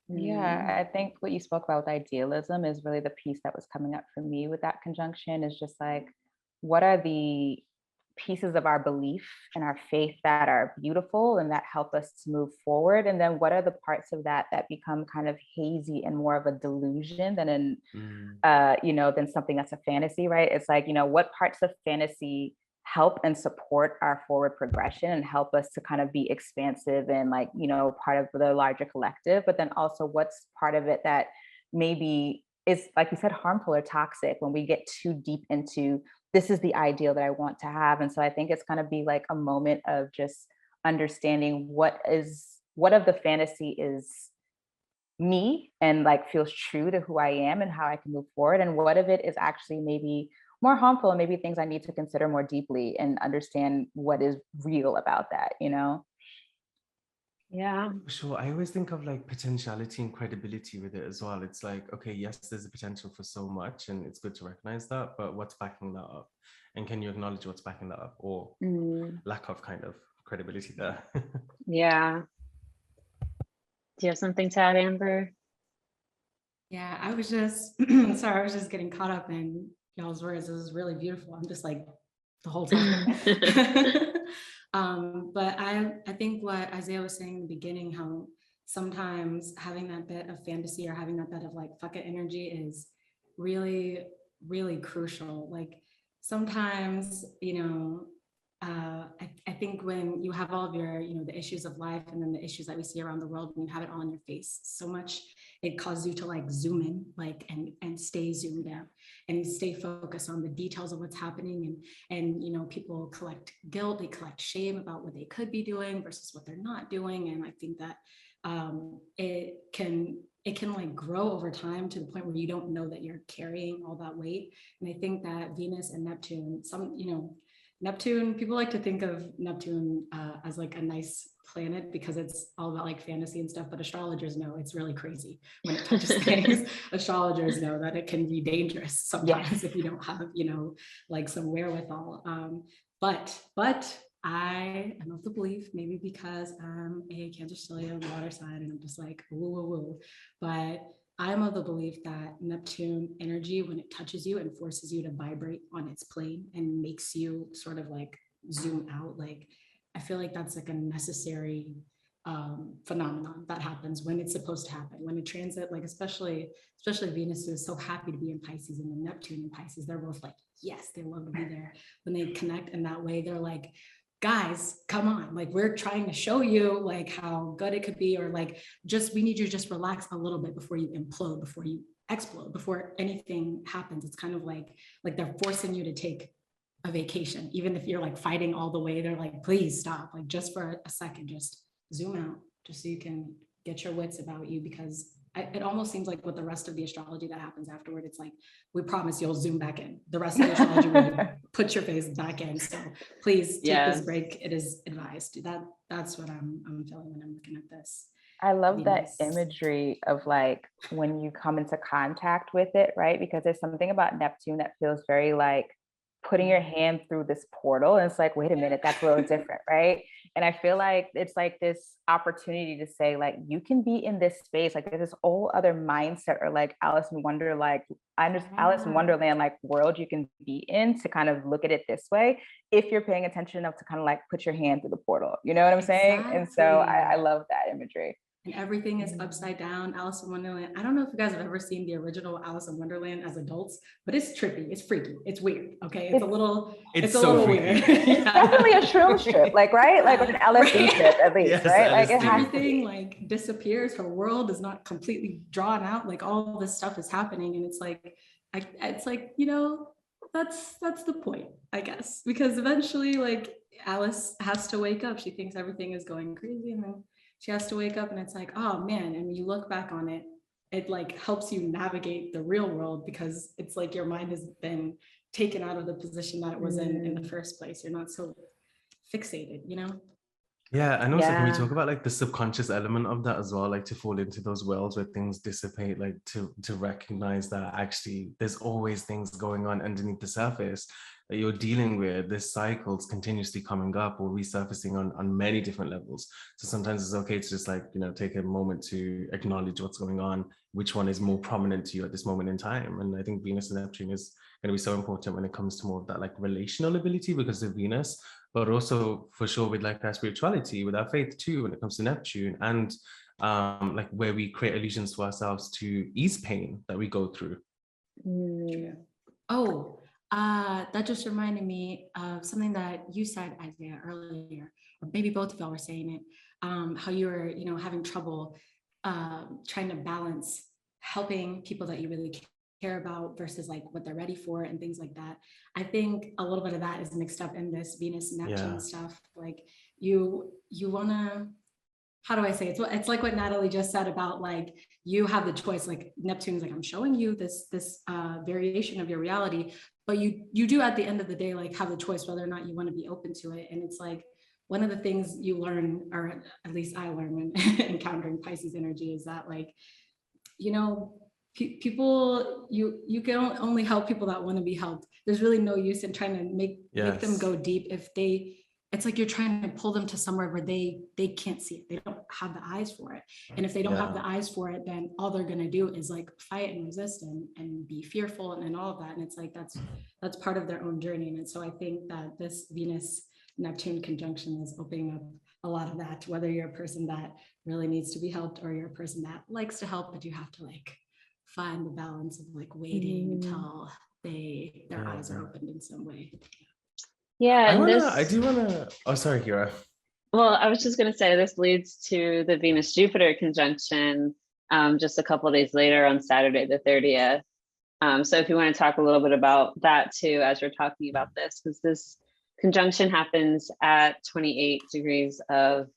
Yeah, I think what you spoke about with idealism is really the piece that was coming up for me with that conjunction, is just like, what are the pieces of our belief and our faith that are beautiful and that help us to move forward? And then what are the parts of that that become kind of hazy and more of a delusion than than something that's a fantasy, right? It's like, you know, what parts of fantasy help and support our forward progression and help us to kind of be expansive and, like, you know, part of the larger collective, but then also what's part of it that maybe is, like you said, harmful or toxic when we get too deep into, this is the ideal that I want to have. And so I think it's going to be like a moment of just understanding what of the fantasy is me and like feels true to who I am and how I can move forward, and what of it is actually maybe more harmful and maybe things I need to consider more deeply and understand what is real about that, you know? Yeah. Sure. I always think of like potentiality and credibility with it as well. It's like, okay, yes, there's a potential for so much, and it's good to recognize that, but what's backing that up? And can you acknowledge what's backing that up, or lack of kind of credibility there? Yeah. Do you have something to add, Amber? Yeah, I was just sorry, I was just getting caught up in y'all's words. This is really beautiful. I'm just like the whole time. But I think what Isaiah was saying in the beginning, how sometimes having that bit of fantasy or having that bit of like fuck it energy is really, really crucial. Like sometimes, you know, I think when you have all of your, you know, the issues of life and then the issues that we see around the world, when you have it all in your face so much, it causes you to like zoom in, like, and stay zoomed out and stay focused on the details of what's happening. And you know, people collect guilt, they collect shame about what they could be doing versus what they're not doing. And I think that it can like grow over time to the point where you don't know that you're carrying all that weight. And I think that Venus and Neptune, Neptune, people like to think of Neptune as like a nice planet because it's all about like fantasy and stuff, but astrologers know it's really crazy when it touches things. Astrologers know that it can be dangerous sometimes if you don't have, you know, like some wherewithal. But I am of the belief, maybe because I'm a Cancer stellium water sign and I'm just like woo woo woo, but I'm of the belief that Neptune energy, when it touches you and forces you to vibrate on its plane and makes you sort of like zoom out, like I feel like that's like a necessary phenomenon that happens when it's supposed to happen. When a transit, like especially Venus, who is so happy to be in Pisces, and then Neptune and Pisces, they're both like, yes, they love to be there. When they connect in that way, they're like, guys, come on, like we're trying to show you like how good it could be, or like just we need you to just relax a little bit before you implode, before you explode, before anything happens. It's kind of like they're forcing you to take a vacation, even if you're like fighting all the way. They're like, please stop, like just for a second, just zoom out, just so you can get your wits about you, because it almost seems like with the rest of the astrology that happens afterward, it's like, we promise you'll zoom back in. The rest of the astrology where you put your face back in. So please take this break. It is advised. That's what I'm feeling when I'm looking at this. I love Venus. that imagery of like when you come into contact with it, right? Because there's something about Neptune that feels very like putting your hand through this portal, and it's like, wait a minute, that's a little different, right? And I feel like it's like this opportunity to say, like, you can be in this space, like there's this whole other mindset, or like Alice in Wonder, like Alice in Wonderland, like world you can be in, to kind of look at it this way, if you're paying attention enough to kind of like put your hand through the portal, you know what I'm saying? And so I love that imagery. And everything is upside down. Alice in Wonderland. I don't know if you guys have ever seen the original Alice in Wonderland as adults, but it's trippy, it's freaky, it's weird. Okay, it's a little weird. It's definitely a shroom trip, like, right? Like an LSD trip at least, yes, right? Like it has everything like disappears. Her world is not completely drawn out. Like all this stuff is happening, and it's like, you know, that's the point, I guess, because eventually, like Alice has to wake up. She thinks everything is going crazy, and then she has to wake up, and it's like, oh man. And when you look back on it, it like helps you navigate the real world, because it's like your mind has been taken out of the position that it was in the first place. You're not so fixated, you know? Yeah, and also can we talk about like the subconscious element of that as well, like to fall into those worlds where things dissipate, like to recognize that actually there's always things going on underneath the surface that you're dealing with. This cycle's continuously coming up or resurfacing on many different levels. So sometimes it's okay to just like, you know, take a moment to acknowledge what's going on, which one is more prominent to you at this moment in time. And I think Venus and Neptune is going to be so important when it comes to more of that like relational ability because of Venus, but also for sure with like our spirituality, with our faith too, when it comes to Neptune, and like where we create illusions to ourselves to ease pain that we go through. That just reminded me of something that you said, Isaiah, earlier, or maybe both of y'all were saying it, how you were, you know, having trouble trying to balance helping people that you really care about versus like what they're ready for and things like that. I think a little bit of that is mixed up in this Venus Neptune stuff. Like you wanna, how do I say it? It's like what Natalie just said about like, you have the choice, like Neptune's like, I'm showing you this variation of your reality, but you do at the end of the day, like have the choice whether or not you want to be open to it. And it's like, one of the things you learn, or at least I learned when encountering Pisces energy, is that like, you know, people, you can only help people that want to be helped. There's really no use in trying to make them go deep if it's like you're trying to pull them to somewhere where they can't see it. They don't have the eyes for it. And if they don't have the eyes for it, then all they're going to do is like fight and resist and be fearful and all of that. And it's like, that's part of their own journey. And so I think that this Venus Neptune conjunction is opening up a lot of that, whether you're a person that really needs to be helped or you're a person that likes to help, but you have to like find the balance of like waiting until their eyes are opened in some way. Yeah, oh, sorry, Kira. Well, I was just going to say this leads to the Venus Jupiter conjunction just a couple of days later on Saturday the 30th. So if you want to talk a little bit about that too, as we're talking about this, because this conjunction happens at 28 degrees of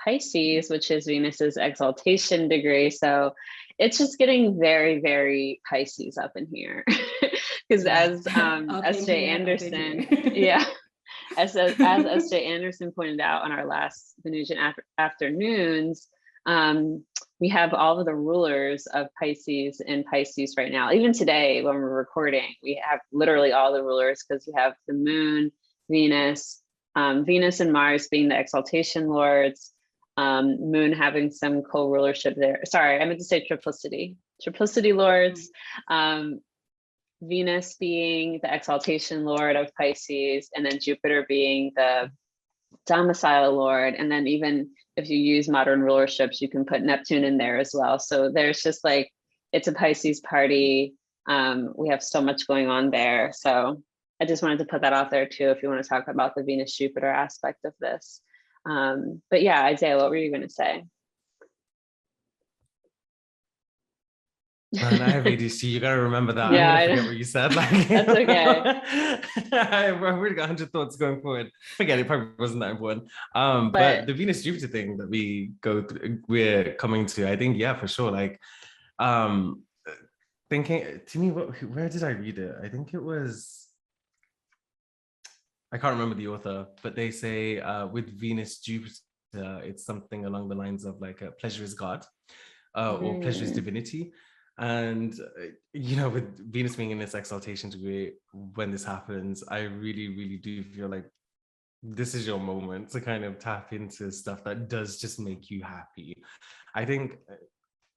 Pisces, which is Venus's exaltation degree. So it's just getting very, very Pisces up in here. Because as S.J. Anderson, as S.J. Anderson pointed out on our last Venusian Afternoons, we have all of the rulers of Pisces in Pisces right now. Even today, when we're recording, we have literally all the rulers, because you have the moon, Venus and Mars being the exaltation lords, moon having some co-rulership there. Sorry, I meant to say triplicity. triplicity lords, Venus being the exaltation lord of Pisces, and then Jupiter being the domicile lord. And then even if you use modern rulerships, you can put Neptune in there as well. So there's just like, it's a Pisces party. We have so much going on there. So I just wanted to put that out there too, if you want to talk about the Venus Jupiter aspect of this. But yeah, Isaiah, what were you going to say? Man, I have ADHD. You gotta remember that. Yeah, I'm gonna forget what you said. Like, that's okay. I've already got 100 thoughts going forward. Forget it. Probably wasn't that important. But the Venus Jupiter thing that we're coming to. I think, yeah, for sure. Like, thinking to me, where did I read it? I think it was. I can't remember the author, but they say with Venus Jupiter, it's something along the lines of like pleasure is God, or pleasure is divinity. And, with Venus being in its exaltation degree, when this happens, I really, really do feel like this is your moment to kind of tap into stuff that does just make you happy. I think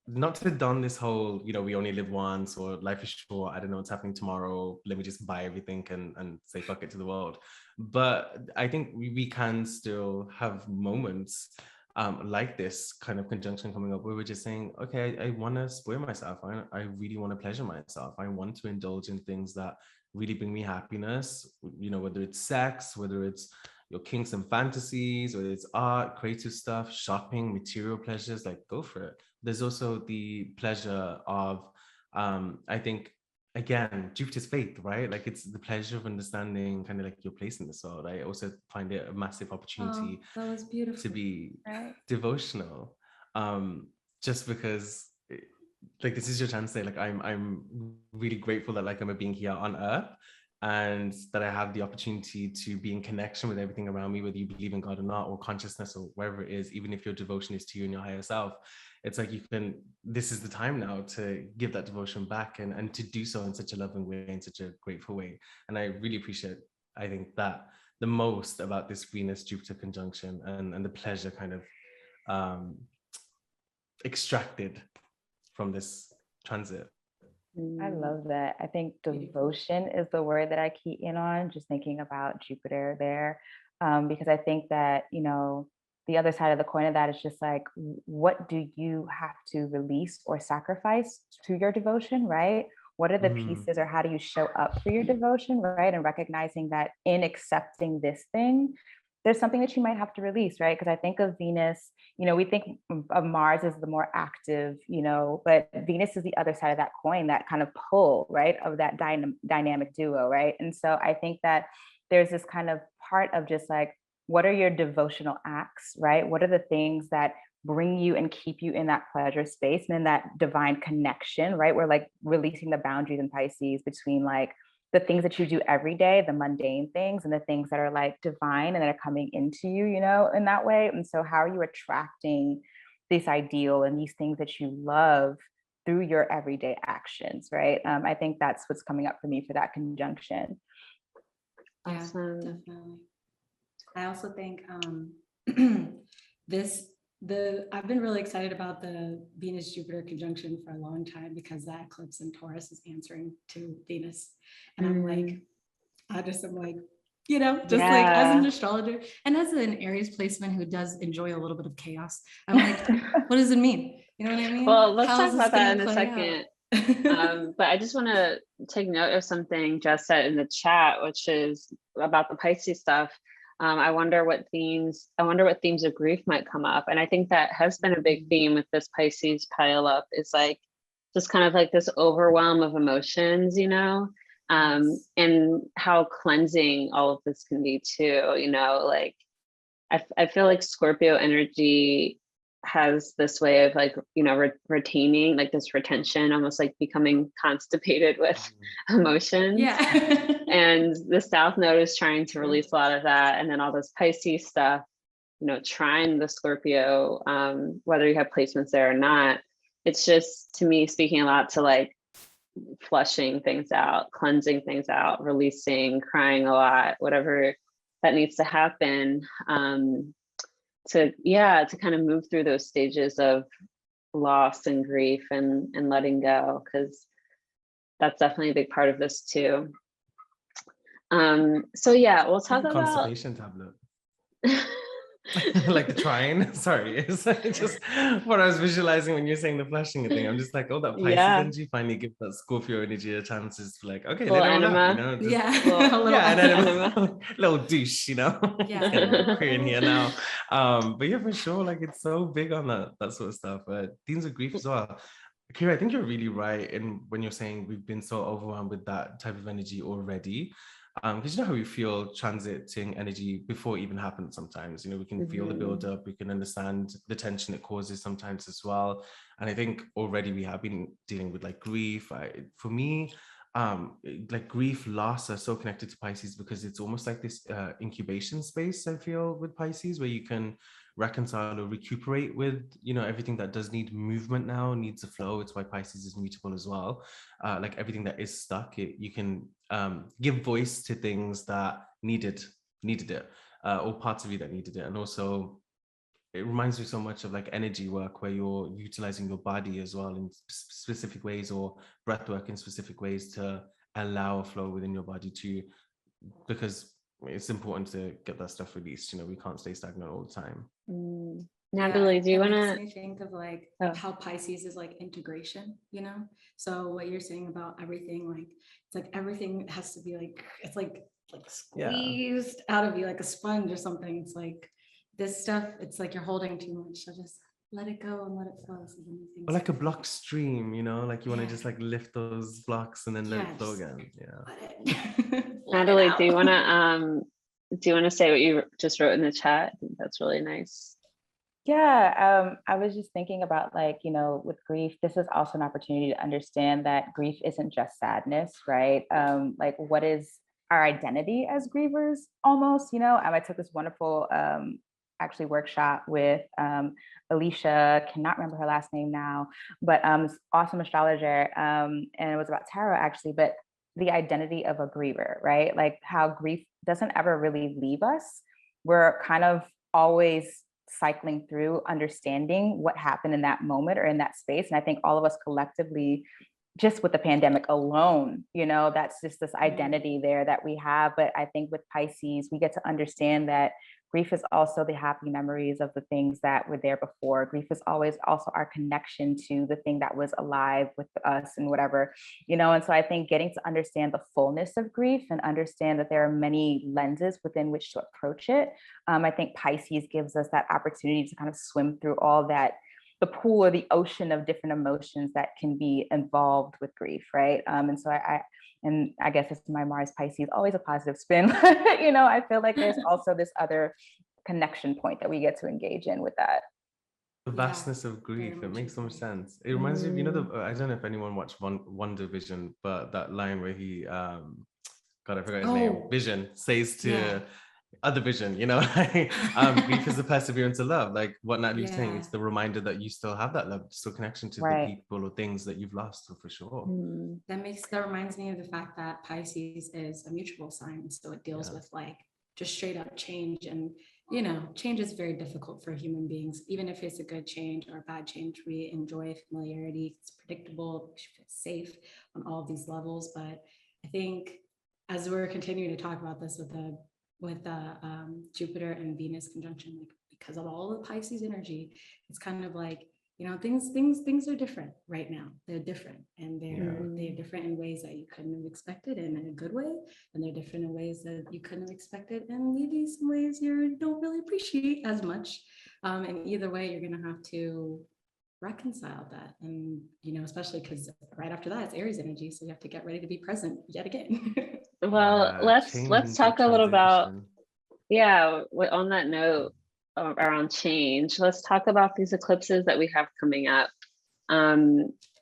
not to don this whole, we only live once, or life is short, I don't know what's happening tomorrow, let me just buy everything and say fuck it to the world. But I think we can still have moments like this kind of conjunction coming up where we're just saying, okay, I want to spoil myself. I really want to pleasure myself. I want to indulge in things that really bring me happiness, whether it's sex, whether it's your kinks and fantasies, whether it's art, creative stuff, shopping, material pleasures, like go for it. There's also the pleasure of, I think, again, Jupiter's faith, right? Like it's the pleasure of understanding kind of like your place in this world. I also find it a massive opportunity that was beautiful. to be devotional, just because like this is your chance to say like I'm really grateful that like I'm a being here on earth, and that I have the opportunity to be in connection with everything around me, whether you believe in God or not, or consciousness, or wherever it is. Even if your devotion is to you and your higher self, it's like this is the time now to give that devotion back, and to do so in such a loving way, in such a grateful way. And I really appreciate, I think, that the most about this Venus Jupiter conjunction, and the pleasure kind of extracted from this transit. I love that. I think devotion is the word that I key in on, just thinking about Jupiter there, because I think that, the other side of the coin of that is just like, what do you have to release or sacrifice to your devotion, right? What are the pieces, or how do you show up for your devotion, right? And recognizing that in accepting this thing, there's something that you might have to release, right? Because I think of Venus, we think of Mars as the more active, but Venus is the other side of that coin, that kind of pull, right? Of that dynamic duo, right? And so I think that there's this kind of part of just like, what are your devotional acts, right? What are the things that bring you and keep you in that pleasure space, and then that divine connection, right? We're like releasing the boundaries in Pisces between like the things that you do every day, the mundane things, and the things that are like divine and that are coming into you, in that way. And so how are you attracting this ideal and these things that you love through your everyday actions, right? I think that's what's coming up for me for that conjunction. Yeah, Awesome. definitely. I also think I've been really excited about the Venus Jupiter conjunction for a long time, because that eclipse in Taurus is answering to Venus. And I'm like, just like as an astrologer and as an Aries placement who does enjoy a little bit of chaos, I'm like, what does it mean? You know what I mean? Well, let's talk about that in a second. But I just want to take note of something Jess said in the chat, which is about the Pisces stuff. I wonder what themes of grief might come up. And I think that has been a big theme with this Pisces pile up, is like just kind of like this overwhelm of emotions, and how cleansing all of this can be too, like I feel like Scorpio energy has this way of like, retaining, like this retention, almost like becoming constipated with emotions. Yeah. And the South Node is trying to release a lot of that. And then all this Pisces stuff, trying the Scorpio, whether you have placements there or not, it's just, to me, speaking a lot to like flushing things out, cleansing things out, releasing, crying a lot, whatever that needs to happen, to kind of move through those stages of loss and grief and letting go, because that's definitely a big part of this too. So yeah, we'll talk about constipation tablet. Like the trine. Sorry, it's just what I was visualizing when you're saying the flashing thing. I'm just like, oh, that Pisces energy finally gives that Scorpio energy a chance to like, okay, little let it roll enema. up, you know, just, Yeah, an enema. Little douche, you know. Yeah. Korean here now. But yeah, for sure, like it's so big on that sort of stuff. But themes of grief as well. Kira, I think you're really right in when you're saying we've been so overwhelmed with that type of energy already. Because you know how we feel transiting energy before it even happens sometimes. You know, we can feel the build-up, we can understand the tension it causes sometimes as well. And I think already we have been dealing with like grief. For me, like grief loss are so connected to Pisces because it's almost like this incubation space, I feel, with Pisces, where you can reconcile or recuperate with, you know, everything that does need movement now needs a flow. It's why Pisces is mutable as well. Like everything that is stuck, you can give voice to things that needed it, or parts of you that needed it. And also it reminds me so much of like energy work where you're utilizing your body as well in specific ways, or breath work in specific ways to allow a flow within your body too, because it's important to get that stuff released. You know, we can't stay stagnant all the time. Natalie, do you want to? Makes me think of like how Pisces is like integration, you know? So what you're saying about everything, like it's like everything has to be like, it's like squeezed out of you like a sponge or something. It's like this stuff, it's like you're holding too much. So just let it go and let it flow. So or like a block stream, you know, like you want to just like lift those blocks and then let it flow again. Natalie, do you want to say what you just wrote in the chat? I think that's really nice. Yeah, I was just thinking about like, you know, with grief, this is also an opportunity to understand that grief isn't just sadness, right? Like what is our identity as grievers almost, you know? I took this wonderful actually workshop with Alicia, cannot remember her last name now, but awesome astrologer. And it was about tarot actually, but the identity of a griever, right? Like how grief doesn't ever really leave us. We're kind of always cycling through understanding what happened in that moment or in that space. And I think all of us collectively, just with the pandemic alone, you know, that's just this identity there that we have. But I think with Pisces, we get to understand that grief is also the happy memories of the things that were there before. Grief is always also our connection to the thing that was alive with us and whatever, you know. And so I think getting to understand the fullness of grief and understand that there are many lenses within which to approach it. I think Pisces gives us that opportunity to kind of swim through all that, the pool or the ocean of different emotions that can be involved with grief, right? And so I guess it's my Mars Pisces, always a positive spin. You know, I feel like there's also this other connection point that we get to engage in with that. The vastness of grief, it makes so much sense. It reminds me of, you know, I don't know if anyone watched Wonder Vision, but that line where he, God, I forgot his name, Vision says to other Vision, you know, grief is the perseverance of love. Like what Natalie was saying, it's the reminder that you still have that love, still connection to the people or things that you've lost, for sure. That reminds me of the fact that Pisces is a mutual sign, so it deals with like just straight up change. And you know, change is very difficult for human beings. Even if it's a good change or a bad change, we enjoy familiarity. It's predictable, it's safe on all of these levels. But I think as we're continuing to talk about this with Jupiter and Venus conjunction, like because of all the Pisces energy, it's kind of like, you know, things are different right now. They're different, and they're different in ways that you couldn't have expected, and in a good way, and they're different in ways that you couldn't have expected, and maybe some ways you don't really appreciate as much. And either way, you're gonna have to reconcile that, and you know, especially because right after that it's Aries energy, so you have to get ready to be present yet again. Well, let's talk a little about on that note around change. Let's talk about these eclipses that we have coming up.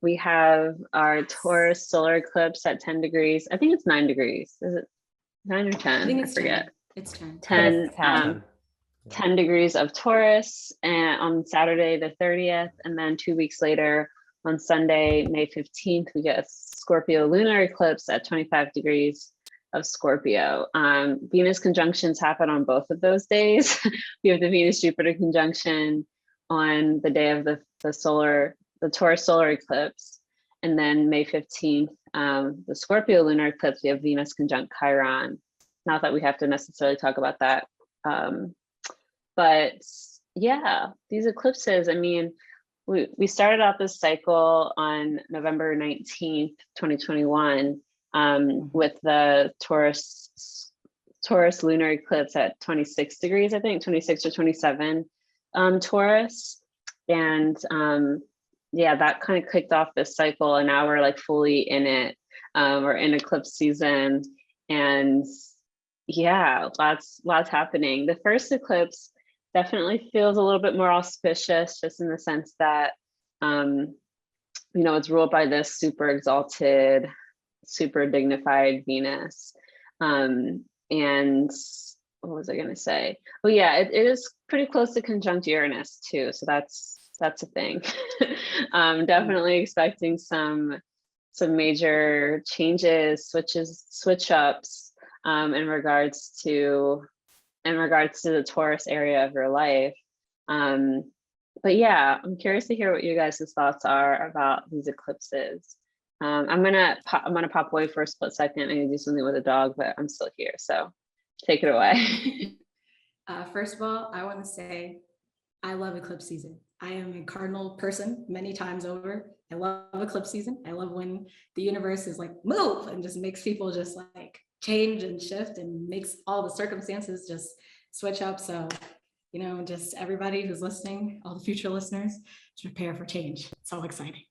We have our Taurus solar eclipse at 10 degrees. I think it's 9 degrees. Is it 9 or 10? I think it's forget. 10. It's 10. 10 degrees of Taurus, and on Saturday the 30th, and then 2 weeks later on Sunday, May 15th, we get a Scorpio lunar eclipse at 25 degrees of Scorpio. Venus conjunctions happen on both of those days. We have the Venus Jupiter conjunction on the day of the Taurus solar eclipse. And then May 15th, the Scorpio lunar eclipse, we have Venus conjunct Chiron. Not that we have to necessarily talk about that. But yeah, these eclipses, I mean, we started out this cycle on November 19th, 2021, with the Taurus lunar eclipse at 26 degrees, I think 26 or 27 Taurus. And yeah, that kind of kicked off this cycle, and now we're like fully in it. We're in eclipse season, and yeah, lots happening. The first eclipse definitely feels a little bit more auspicious, just in the sense that you know, it's ruled by this super exalted, super dignified Venus. And what was I going to say? Oh yeah, it is pretty close to conjunct Uranus too, so that's a thing. Definitely expecting some major changes, switch ups in regards to the Taurus area of your life. But yeah, I'm curious to hear what you guys' thoughts are about these eclipses. I'm gonna pop away for a split second. I'm gonna do something with a dog, but I'm still here, so take it away. First of all, I want to say I love eclipse season. I am a cardinal person many times over. I love eclipse season. I love when the universe is like move and just makes people just like change and shift and makes all the circumstances just switch up. So, you know, just everybody who's listening, all the future listeners, just prepare for change. It's so exciting.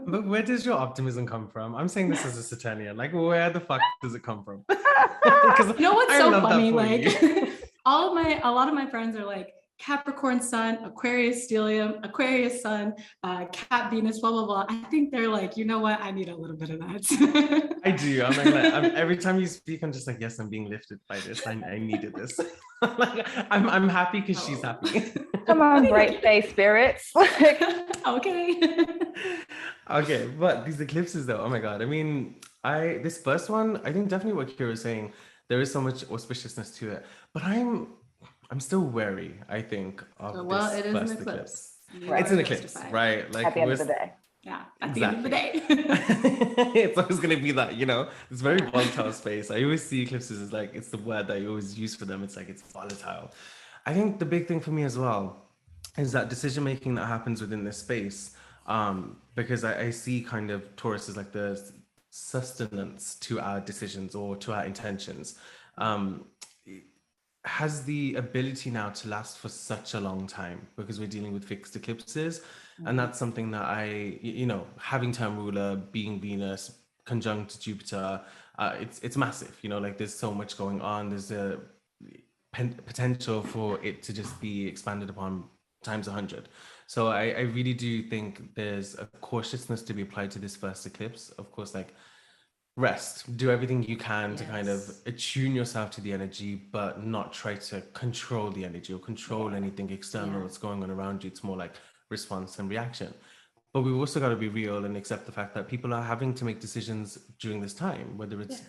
But where does your optimism come from? I'm saying this as a Saturnian. Like, where the fuck does it come from? You know what's so funny? Like, you. a lot of my friends are like Capricorn Sun, Aquarius stellium, Aquarius Sun, Cat Venus, blah blah blah. I think they're like, you know what? I need a little bit of that. I do. I'm every time you speak, I'm just like, yes, I'm being lifted by this. I needed this. Like, I'm happy because she's happy. Come on, bright face spirits. Okay. Okay, but these eclipses though, oh my God. I mean, this first one, I think definitely what Kira's saying, there is so much auspiciousness to it, but I'm still wary, I think, of this it is first an eclipse. Right. It's an eclipse, right? Like At the end of the day. Yeah, at the end of the day. It's always going to be that, you know, it's very volatile space. I always see eclipses as like, it's the word that you always use for them. It's like, it's volatile. I think the big thing for me as well is that decision making that happens within this space. Because I see kind of Taurus as like the sustenance to our decisions or to our intentions. Has the ability now to last for such a long time because we're dealing with fixed eclipses. And that's something that you know, having term ruler, being Venus, conjunct Jupiter, it's massive, you know, like there's so much going on. There's a potential for it to just be expanded upon times 100. So I really do think there's a cautiousness to be applied to this first eclipse. Of course, like rest, do everything you can to kind of attune yourself to the energy, but not try to control the energy or control anything external that's going on around you. It's more like response and reaction. But we've also got to be real and accept the fact that people are having to make decisions during this time, whether it's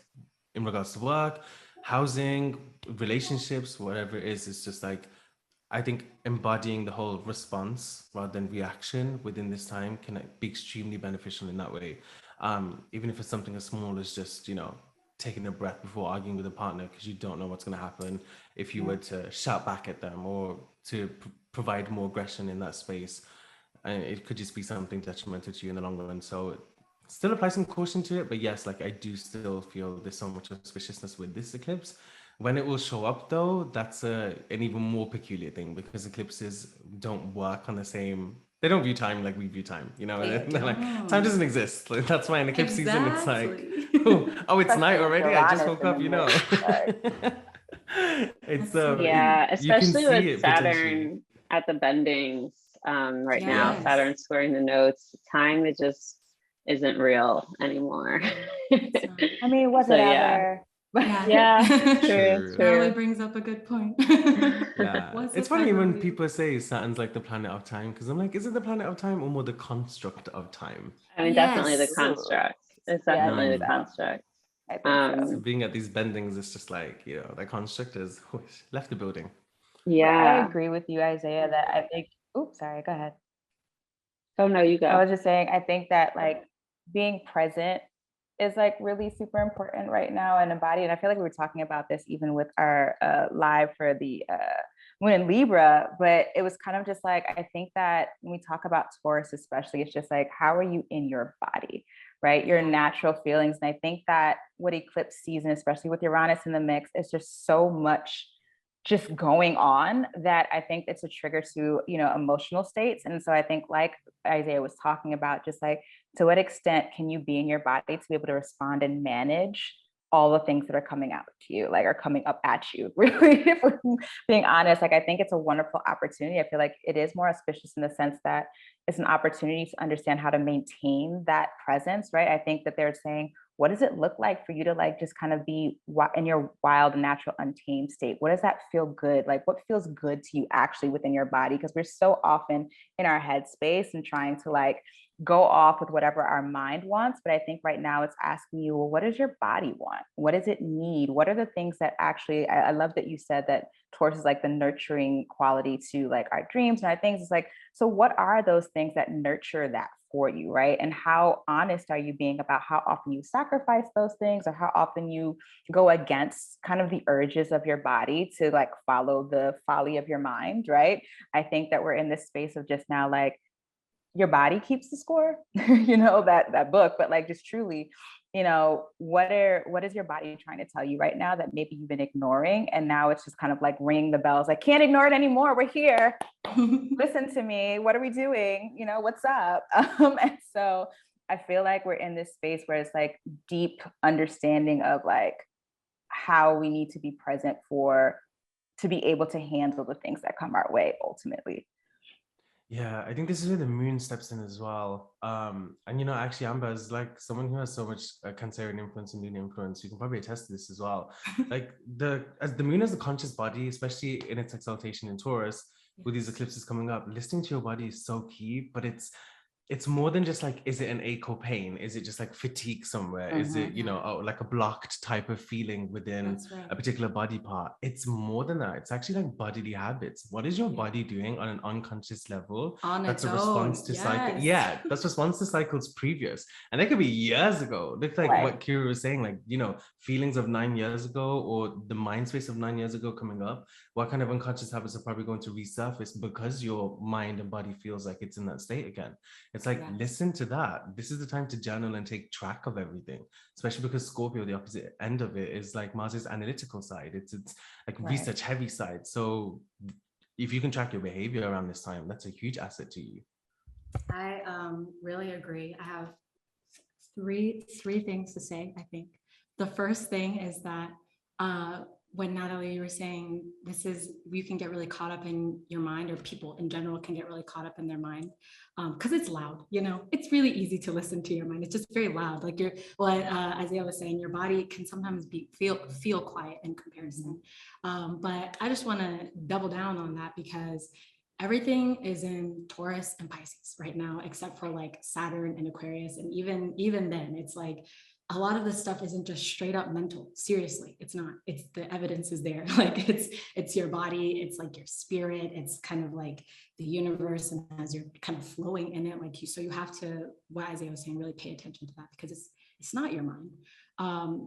in regards to work, housing, relationships, whatever it is. It's just like, I think embodying the whole response rather than reaction within this time can be extremely beneficial in that way. Even if it's something as small as just, you know, taking a breath before arguing with a partner because you don't know what's going to happen if you were to shout back at them or to provide more aggression in that space. And it could just be something detrimental to you in the long run. So still apply some caution to it. But yes, like I do still feel there's so much auspiciousness with this eclipse. When it will show up though, that's an even more peculiar thing because eclipses don't work on the same, they don't view time like we view time, you know, they're like, time doesn't exist. Like, that's why in eclipse season, it's like, oh, it's night already. I just woke up, you know. It's yeah, especially you can see with it Saturn at the bendings right now, Saturn squaring the notes, time, it just isn't real anymore. I mean, was it ever? True. Natalie brings up a good point. It's funny when people say Saturn's like the planet of time, because I'm like, is it the planet of time or more the construct of time? I mean, definitely the construct. It's definitely the construct. So being at these bendings, it's just like, you know, the construct is left the building. I agree with you, Isaiah, that I think Oops, sorry, go ahead. Oh no, you I go. was just saying, I think that like being present is like really super important right now in a body. And I feel like we were talking about this even with our live for the Moon in Libra, but it was kind of just like, I think that when we talk about Taurus, especially, it's just like, how are you in your body, right? Your natural feelings. And I think that with eclipse season, especially with Uranus in the mix, it's just so much just going on that I think it's a trigger to, you know, emotional states. And so I think like Isaiah was talking about, just like, to what extent can you be in your body to be able to respond and manage all the things that are coming out to you, like are coming up at you, really, if we're being honest. Like, I think it's a wonderful opportunity. I feel like it is more auspicious in the sense that it's an opportunity to understand how to maintain that presence, right? I think that they're saying, what does it look like for you to like just kind of be in your wild, natural, untamed state? What does that feel good? Like, what feels good to you actually within your body? Because we're so often in our headspace and trying to like go off with whatever our mind wants. But I think right now it's asking you, well, what does your body want? What does it need? What are the things that actually, I love that you said that Taurus is like the nurturing quality to like our dreams and our things. It's like, so what are those things that nurture that for you, right? And how honest are you being about how often you sacrifice those things, or how often you go against kind of the urges of your body to like follow the folly of your mind, right? I think that we're in this space of just now like, your body keeps the score, you know, that book, but like just truly, you know, what is your body trying to tell you right now that maybe you've been ignoring, and now it's just kind of like ringing the bells, like, can't ignore it anymore, we're here, listen to me, what are we doing, you know, what's up? And so I feel like we're in this space where it's like deep understanding of like how we need to be present to be able to handle the things that come our way ultimately. Yeah, I think this is where the moon steps in as well. And you know, actually, Amber is like someone who has so much Cancerian influence and lunar influence. You can probably attest to this as well. Like as the moon as the conscious body, especially in its exaltation in Taurus, with these eclipses coming up, listening to your body is so key. But it's more than just like, is it an ache or pain? Is it just like fatigue somewhere? Is it, you know, like a blocked type of feeling within a particular body part? It's more than that. It's actually like bodily habits. What is your body doing on an unconscious level? That's a response to cycle. Yeah, that's response to cycles previous. And that could be years ago. Look like what Kira was saying, like, you know, feelings of 9 years ago, or the mind space of 9 years ago coming up. What kind of unconscious habits are probably going to resurface because your mind and body feels like it's in that state again? It's like, listen to that. This is the time to journal and take track of everything, especially because Scorpio, the opposite end of it, is like Mars's analytical side. It's like research heavy side. So if you can track your behavior around this time, that's a huge asset to you. I really agree. I have three things to say, I think. The first thing is that when Natalie, you were saying you can get really caught up in your mind, or people in general can get really caught up in their mind because it's loud, you know, it's really easy to listen to your mind. It's just very loud. Like what Isaiah was saying, your body can sometimes feel quiet in comparison. But I just want to double down on that, because everything is in Taurus and Pisces right now, except for like Saturn and Aquarius. And even then, it's like a lot of this stuff isn't just straight up mental. Seriously, it's not. It's the evidence is there. Like it's your body. It's like your spirit. It's kind of like the universe, and as you're kind of flowing in it, like so you have to, what Isaiah was saying, really pay attention to that, because it's not your mind.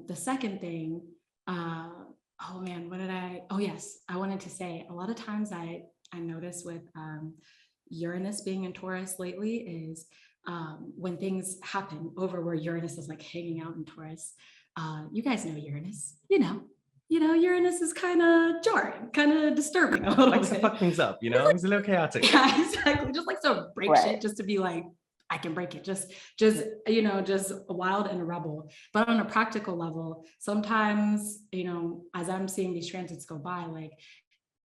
The second thing, oh man, yes, I wanted to say, a lot of times I notice with Uranus being in Taurus lately is when things happen over where Uranus is like hanging out in Taurus. You guys know Uranus, you know, Uranus is kind of jarring, kind of disturbing a little bit. Likes to fuck things up, you know, he's a little chaotic. Yeah, exactly. Just like to break shit just to be like, I can break it, just you know, just wild and a rebel. But on a practical level, sometimes, you know, as I'm seeing these transits go by, like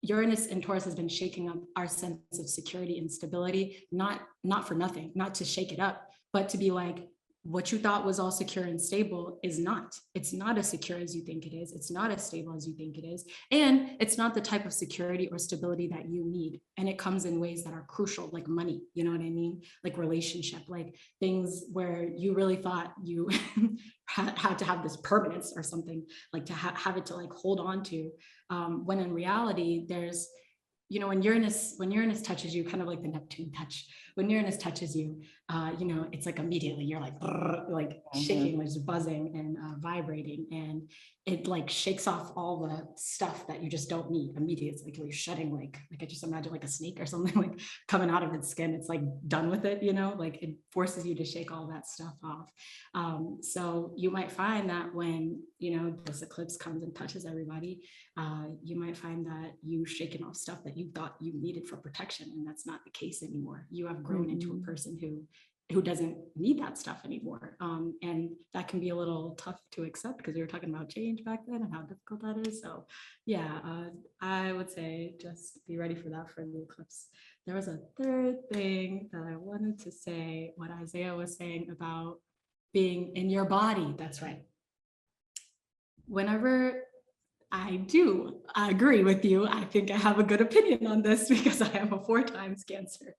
Uranus and Taurus has been shaking up our sense of security and stability, not for nothing, not to shake it up, but to be like, what you thought was all secure and stable is not. It's not as secure as you think it is. It's not as stable as you think it is. And it's not the type of security or stability that you need. And it comes in ways that are crucial, like money, you know what I mean? Like relationship, like things where you really thought you had to have this permanence or something, like to have it to like hold on to. When in reality, there's you know, when Uranus touches you, kind of like the Neptune touch, when Uranus touches you, you know, it's like immediately you're like shaking, like just buzzing and vibrating, and it like shakes off all the stuff that you just don't need immediately. It's like you're shedding, like I just imagine like a snake or something like coming out of its skin. It's like done with it, you know, like it forces you to shake all that stuff off. So you might find that when, you know, this eclipse comes and touches everybody, you might find that you've shaken off stuff that you thought you needed for protection, and that's not the case anymore. You have grown into a person who doesn't need that stuff anymore, and that can be a little tough to accept, because we were talking about change back then and how difficult that is. So yeah, I would say just be ready for that for the eclipse. There was a third thing that I wanted to say, what Isaiah was saying about being in your body. That's right. Whenever I agree with you, I think I have a good opinion on this because I am a 4 times Cancer.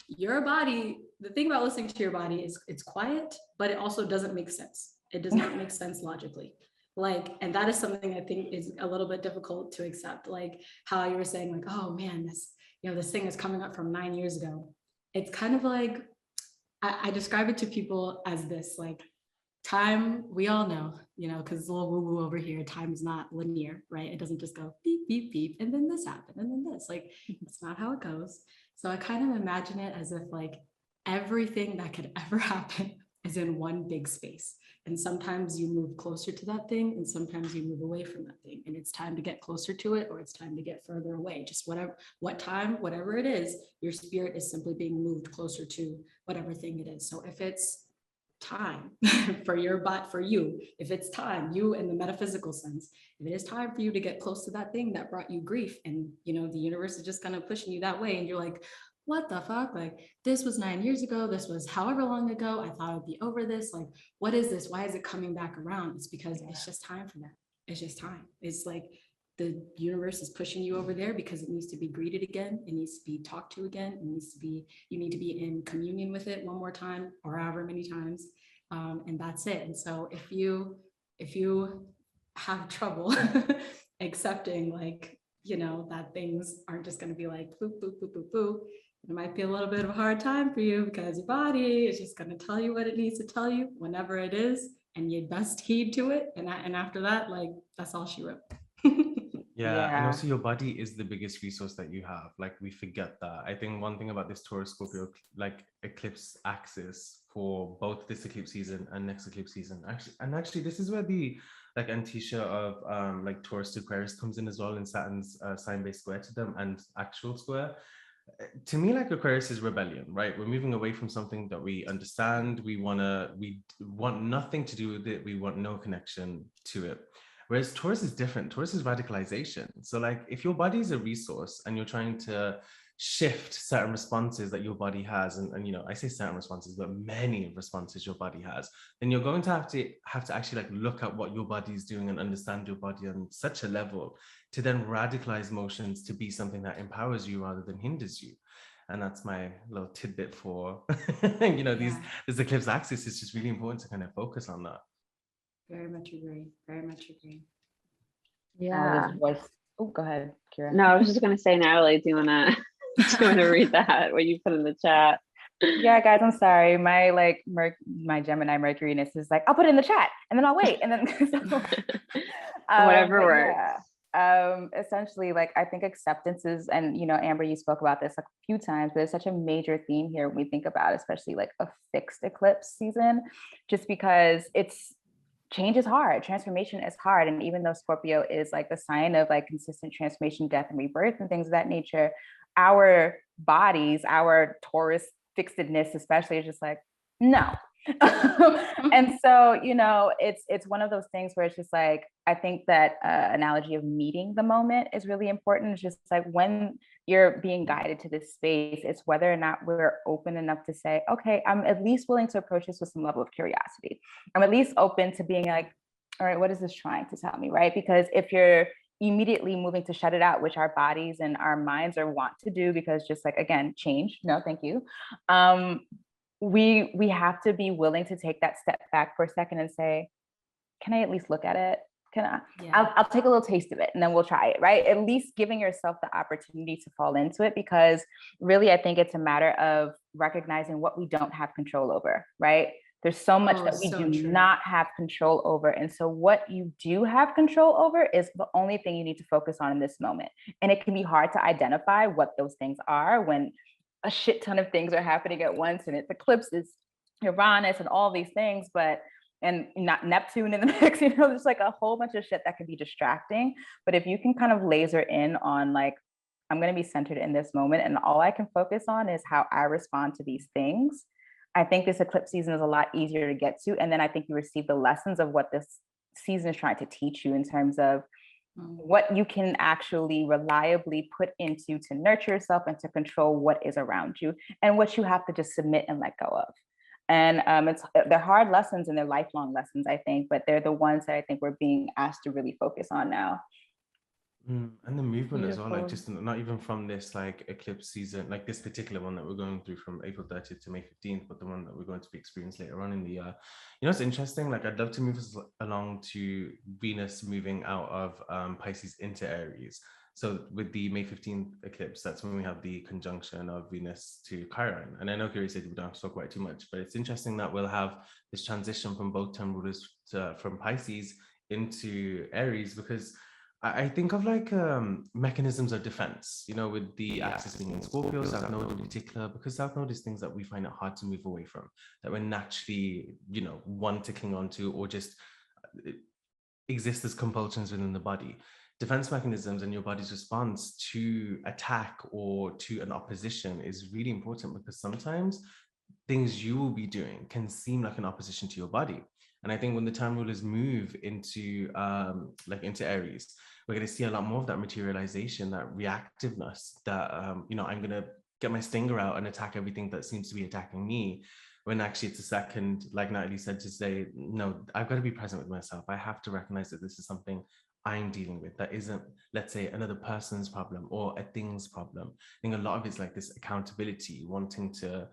Your body, the thing about listening to your body is it's quiet, but it also doesn't make sense. It does not make sense logically. Like, and that is something I think is a little bit difficult to accept. Like how you were saying, like, oh man, this thing is coming up from 9 years ago. It's kind of like, I describe it to people as this, like, time, we all know, you know, because it's a little woo-woo over here, time is not linear, right? It doesn't just go beep, beep, beep, and then this happened, and then this. Like, it's not how it goes. So I kind of imagine it as if like everything that could ever happen is in one big space. And sometimes you move closer to that thing, and sometimes you move away from that thing. And it's time to get closer to it, or it's time to get further away. Just whatever it is, your spirit is simply being moved closer to whatever thing it is. So if it's time for you, if it's time, you in the metaphysical sense, if it is time for you to get close to that thing that brought you grief, and you know the universe is just kind of pushing you that way, and you're like, what the fuck, like this was 9 years ago, this was however long ago, I thought I'd be over this, like what is this, why is it coming back around? It's because it's just time for that. It's just time. It's like the universe is pushing you over there because it needs to be greeted again, it needs to be talked to again, it needs to be, you need to be in communion with it one more time, or however many times, and that's it. And so if you have trouble accepting, like, you know, that things aren't just going to be like boop, boop, boop, boop, boop, it might be a little bit of a hard time for you, because your body is just going to tell you what it needs to tell you whenever it is, and you best heed to it. And after that, like, that's all she wrote. Yeah, and also your body is the biggest resource that you have. Like, we forget that. I think one thing about this Taurus-Scorpio like eclipse axis for both this eclipse season and next eclipse season, actually this is where the like antitia of like Taurus to Aquarius comes in as well, in Saturn's sign-based square to them and actual square. To me, like, Aquarius is rebellion, right? We're moving away from something that we understand. We want nothing to do with it. We want no connection to it. Whereas Taurus is different. Taurus is radicalization. So like, if your body is a resource and you're trying to shift certain responses that your body has, and you know, I say certain responses, but many responses your body has, then you're going to have to actually like look at what your body is doing and understand your body on such a level to then radicalize motions to be something that empowers you rather than hinders you. And that's my little tidbit for, you know, this eclipse axis is just really important to kind of focus on that. Very much agree. Very much agree. Yeah. Oh, go ahead, Kira. No, I was just gonna say, Natalie, do you wanna read that, what you put in the chat? Yeah, guys, I'm sorry. My my Gemini Mercury-ness is like, I'll put it in the chat and then I'll wait. And then whatever works. Yeah. Essentially, like, I think acceptance is, and you know, Amber, you spoke about this like a few times, but it's such a major theme here when we think about, especially like a fixed eclipse season, just because change is hard, transformation is hard. And even though Scorpio is like the sign of like consistent transformation, death and rebirth and things of that nature, our bodies, our Taurus fixedness especially, is just like, no. And so, you know, it's one of those things where it's just like, I think that analogy of meeting the moment is really important. It's just like, when you're being guided to this space, it's whether or not we're open enough to say, okay, I'm at least willing to approach this with some level of curiosity. I'm at least open to being like, all right, what is this trying to tell me, right? Because if you're immediately moving to shut it out, which our bodies and our minds are want to do, because just like, again, change, no, thank you. We have to be willing to take that step back for a second and say, can I at least look at it? I'll take a little taste of it and then we'll try it, right? At least giving yourself the opportunity to fall into it, because really, I think it's a matter of recognizing what we don't have control over, right? There's so much that we do not have control over. And so what you do have control over is the only thing you need to focus on in this moment. And it can be hard to identify what those things are when a shit ton of things are happening at once, and it's eclipses, Uranus, and all these things, and not Neptune in the mix, there's like a whole bunch of shit that can be distracting. But if you can kind of laser in on like, I'm going to be centered in this moment, and all I can focus on is how I respond to these things, I think this eclipse season is a lot easier to get to. And then I think you receive the lessons of what this season is trying to teach you in terms of what you can actually reliably put into to nurture yourself and to control what is around you, and what you have to just submit and let go of. And they're hard lessons and they're lifelong lessons, I think, but they're the ones that I think we're being asked to really focus on now. And the movement as well, like just not even from this like eclipse season, like this particular one that we're going through from April 30th to May 15th, but the one that we're going to be experiencing later on in the year. It's interesting, like I'd love to move us along to Venus moving out of Pisces into Aries. So with the May 15th eclipse, that's when we have the conjunction of Venus to Chiron. And I know Gary said we don't have to talk about it too much, but it's interesting that we'll have this transition from both term rulers from Pisces into Aries, because I think of like mechanisms of defense, with the axis being in Scorpio, South Node in particular, because South Node is things that we find it hard to move away from, that we're naturally, want to cling on to, or just exist as compulsions within the body. Defense mechanisms and your body's response to attack or to an opposition is really important, because sometimes things you will be doing can seem like an opposition to your body. And I think when the time rulers move into Aries, we're going to see a lot more of that materialization, that reactiveness, that I'm going to get my stinger out and attack everything that seems to be attacking me, when actually it's a second, like Natalie said, to say, no, I've got to be present with myself. I have to recognize that this is something I'm dealing with that isn't, let's say, another person's problem or a thing's problem. I think a lot of it's like this accountability, wanting to,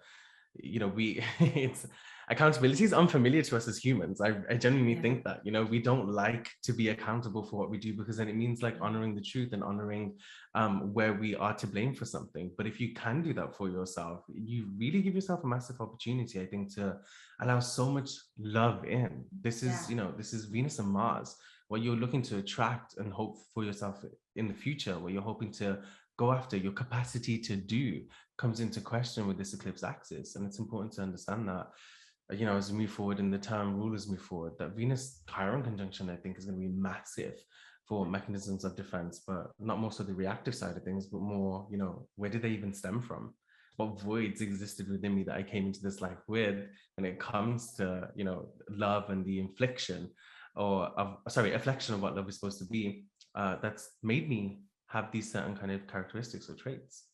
it's accountability is unfamiliar to us as humans. I genuinely think that, we don't like to be accountable for what we do, because then it means like honoring the truth and honoring where we are to blame for something. But if you can do that for yourself, you really give yourself a massive opportunity, I think, to allow so much love in. This is, this is Venus and Mars, what you're looking to attract and hope for yourself in the future, what you're hoping to go after. Your capacity to do comes into question with this eclipse axis. And it's important to understand that, as we move forward and the term rulers move forward, that Venus Chiron conjunction, I think, is going to be massive for mechanisms of defense, but not more so the reactive side of things, but more, where did they even stem from? What voids existed within me that I came into this life with when it comes to, love and the afflection of what love is supposed to be, that's made me have these certain kind of characteristics or traits.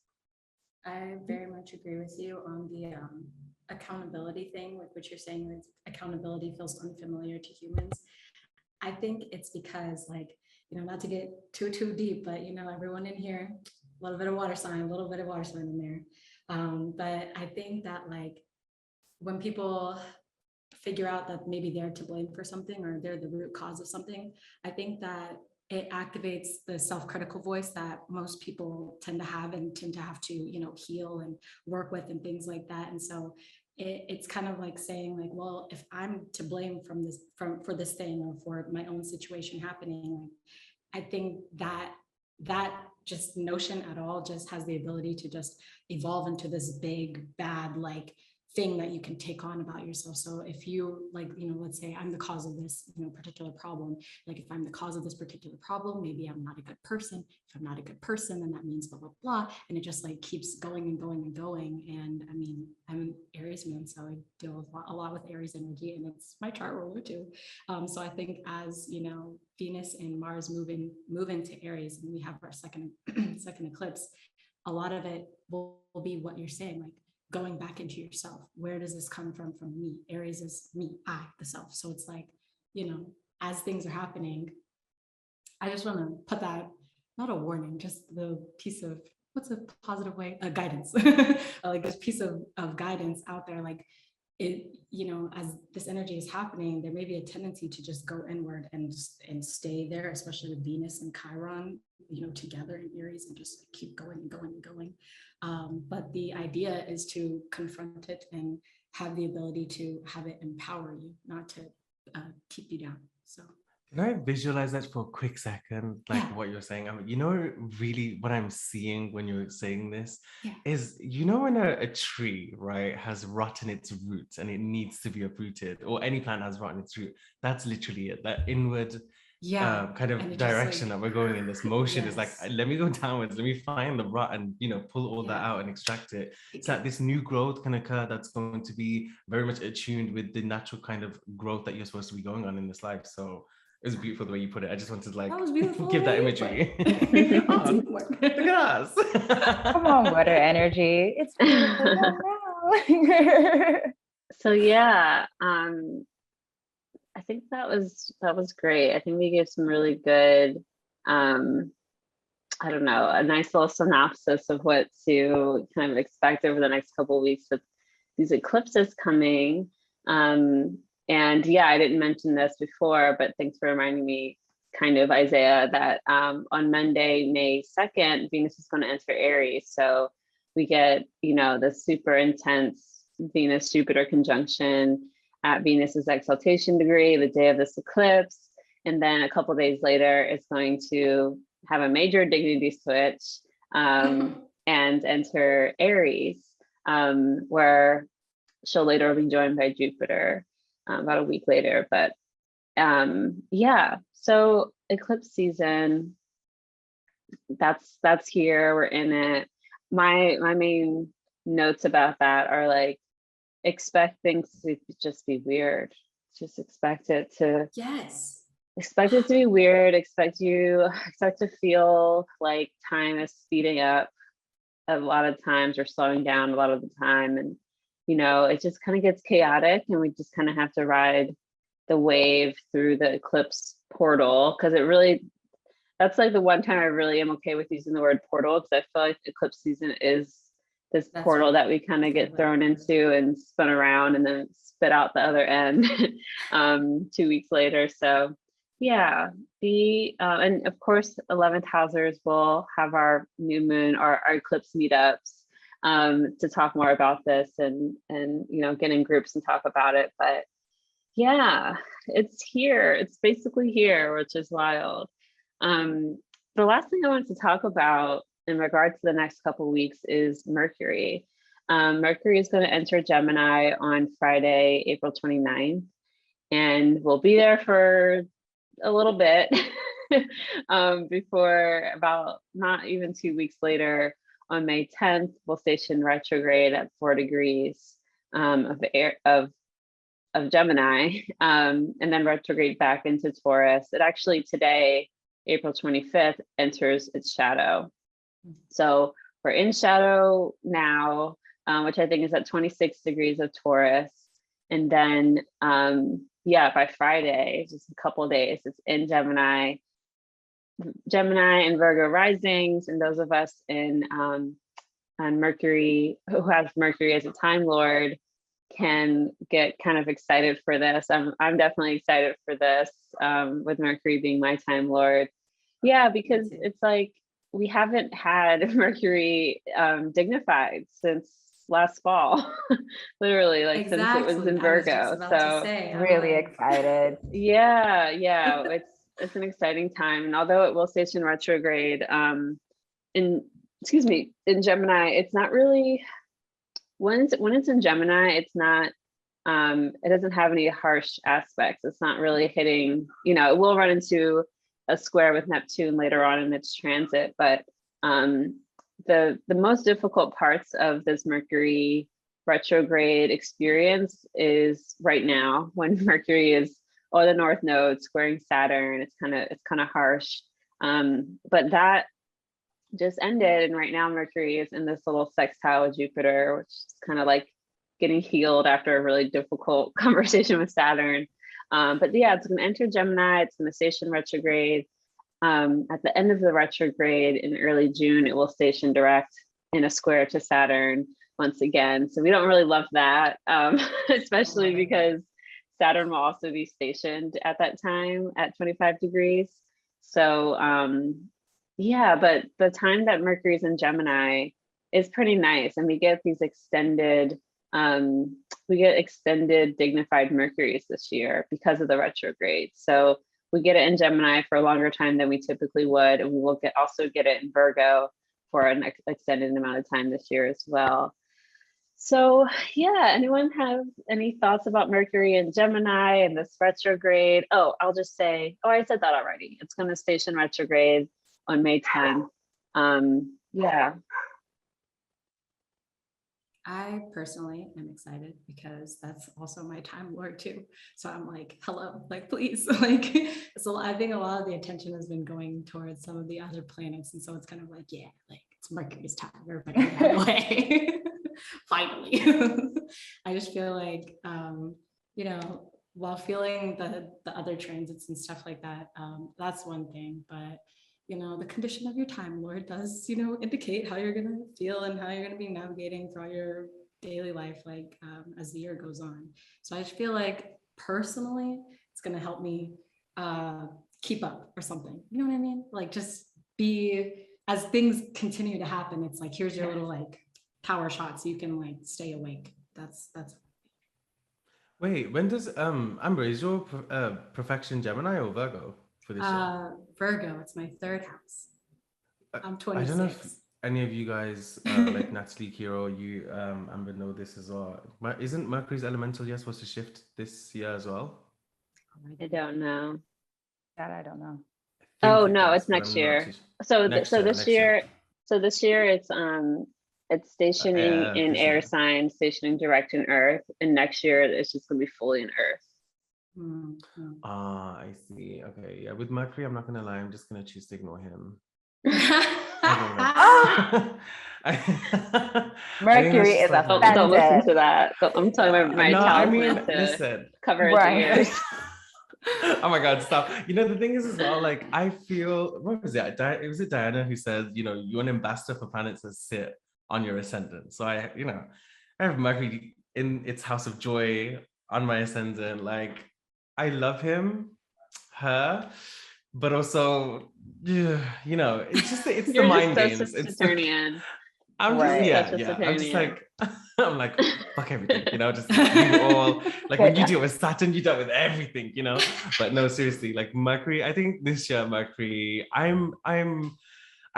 I very much agree with you on the accountability thing, like what you're saying, like accountability feels unfamiliar to humans. I think it's because, like, not to get too deep, but everyone in here, a little bit of water sign in there. But I think that, like, when people figure out that maybe they're to blame for something, or they're the root cause of something, I think that it activates the self-critical voice that most people tend to have to, heal and work with and things like that. And so it's kind of like saying, like, well, if I'm to blame for this thing, or for my own situation happening, I think that just notion at all just has the ability to just evolve into this big bad, like, thing that you can take on about yourself. So if you, like, let's say I'm the cause of this, particular problem, like, if I'm the cause of this particular problem, maybe I'm not a good person. If I'm not a good person, then that means blah, blah, blah. And it just, like, keeps going and going and going. And I mean, I'm an Aries moon, so I deal with a lot with Aries energy, and it's my chart ruler too. So I think as, Venus and Mars move into Aries, and we have our second eclipse, a lot of it will be what you're saying, like, going back into yourself. Where does this come from me? Aries is me, the self. So it's like, as things are happening, I just want to put that, not a warning, just the piece of, what's a positive way? Guidance. Like, this piece of guidance out there. Like, as this energy is happening, there may be a tendency to just go inward and stay there, especially with Venus and Chiron, together in Aries, and just keep going and going and going. But the idea is to confront it and have the ability to have it empower you, not to keep you down. So. Can I visualize that for a quick second? Like what you're saying? Really what I'm seeing when you're saying this is, when a tree, right, has rotten its roots and it needs to be uprooted, or any plant has rotten its root, that's literally it. That inward kind of direction that we're going in, this motion is like, let me go downwards, let me find the rot and, pull all that out and extract it. It's like this new growth can occur that's going to be very much attuned with the natural kind of growth that you're supposed to be going on in this life. So it was beautiful the way you put it. I just wanted to give that imagery. Oh, look at us. Come on, water energy. It's beautiful. So yeah, I think that was great. I think we gave some really good, I don't know, a nice little synopsis of what to kind of expect over the next couple of weeks with these eclipses coming. And yeah, I didn't mention this before, but thanks for reminding me, kind of, Isaiah, that on Monday, May 2nd, Venus is going to enter Aries. So we get, the super intense Venus-Jupiter conjunction at Venus's exaltation degree, the day of this eclipse. And then a couple of days later, it's going to have a major dignity switch and enter Aries, where she'll later be joined by Jupiter. About a week later, but so eclipse season, that's here, we're in it. My main notes about that are like, expect things to just be weird. Just expect it to be weird. Expect to feel like time is speeding up a lot of times, or slowing down a lot of the time, and it just kind of gets chaotic, and we just kind of have to ride the wave through the eclipse portal, because that's like the one time I really am okay with using the word portal, because I feel like eclipse season is this portal that we kind of get thrown into and spun around and then spit out the other end 2 weeks later. So yeah, and of course 11th housers will have our new moon, our eclipse meetups, to talk more about this and get in groups and talk about it. But yeah, it's here. It's basically here, which is wild. The last thing I wanted to talk about in regard to the next couple of weeks is Mercury. Mercury is going to enter Gemini on Friday, April 29th, and we'll be there for a little bit before, about not even 2 weeks later, on May 10th, we'll station retrograde at 4 degrees of Gemini, and then retrograde back into Taurus. It actually today, April 25th, enters its shadow. So we're in shadow now, which I think is at 26 degrees of Taurus. And then, by Friday, just a couple of days, it's in Gemini and Virgo risings, and those of us in on Mercury, who have Mercury as a time lord, can get kind of excited for this. I'm definitely excited for this, with Mercury being my time lord. Yeah, because it's like we haven't had Mercury dignified since last fall, literally, like since it was in Virgo. So really excited. Yeah, it's an exciting time. And although it will station retrograde in Gemini, it's not really, when it's in Gemini, it's not, it doesn't have any harsh aspects. It's not really hitting, it will run into a square with Neptune later on in its transit, but the most difficult parts of this Mercury retrograde experience is right now, when Mercury is on the North Node squaring Saturn. It's kind of harsh, but that just ended, and right now Mercury is in this little sextile with Jupiter, which is kind of like getting healed after a really difficult conversation with Saturn. But yeah, it's going to enter Gemini. It's going to station retrograde. At the end of the retrograde in early June, it will station direct in a square to Saturn once again. So we don't really love that, especially because Saturn will also be stationed at that time at 25 degrees. So yeah, but the time that Mercury's in Gemini is pretty nice, and we get these extended dignified Mercuries this year because of the retrograde. So we get it in Gemini for a longer time than we typically would, and we will also get it in Virgo for an extended amount of time this year as well. So yeah, anyone have any thoughts about Mercury and Gemini and this retrograde? Oh, I'll just say, I said that already. It's going to station retrograde on May 10th. Yeah. I personally am excited because that's also my time lord too. So I'm like, hello, like, please, like, so I think a lot of the attention has been going towards some of the other planets. And so it's kind of like, yeah, like it's Mercury's time, everybody get out of the way. Finally. I just feel like, you know, while feeling the other transits and stuff like that, that's one thing, but you know, the condition of your time lord does, you know, indicate how you're going to feel and how you're going to be navigating throughout your daily life, like as the year goes on. So I just feel like personally, it's going to help me keep up or something. You know what I mean? Like just be, as things continue to happen, it's like, here's your little like power shot so you can like stay awake. That's. Wait, when does Amber, is your perfection Gemini or Virgo for this year? Virgo, it's my third house. I'm 26. I don't know if any of you guys like Natalie, Kiro, you Amber know this as well. Isn't Mercury's elemental year supposed to shift this year as well? I don't know. That I don't know. Oh no, it's next year. So this year it's stationing in air sign, stationing direct in Earth, and next year it's just gonna be fully in Earth. I see. Okay, yeah. With Mercury, I'm not gonna lie. I'm just gonna choose to ignore him. Mercury is offended. Don't listen to that. I'm talking about my talisman to listen, cover his ears. Oh my God, stop. You know, the thing is as well, like, I feel, what was it? It was Diana who said, you know, you're an ambassador for planets that sit on your ascendant. So I have Mercury in its house of joy on my ascendant. Like, I love him, her, but also, you know, it's just, it's the mind games. It's I'm just like, I'm like, fuck everything, you know, just leave it all. Like when you deal with Saturn, you deal with everything, you know. But no, seriously, like Mercury, I think this year, Mercury, I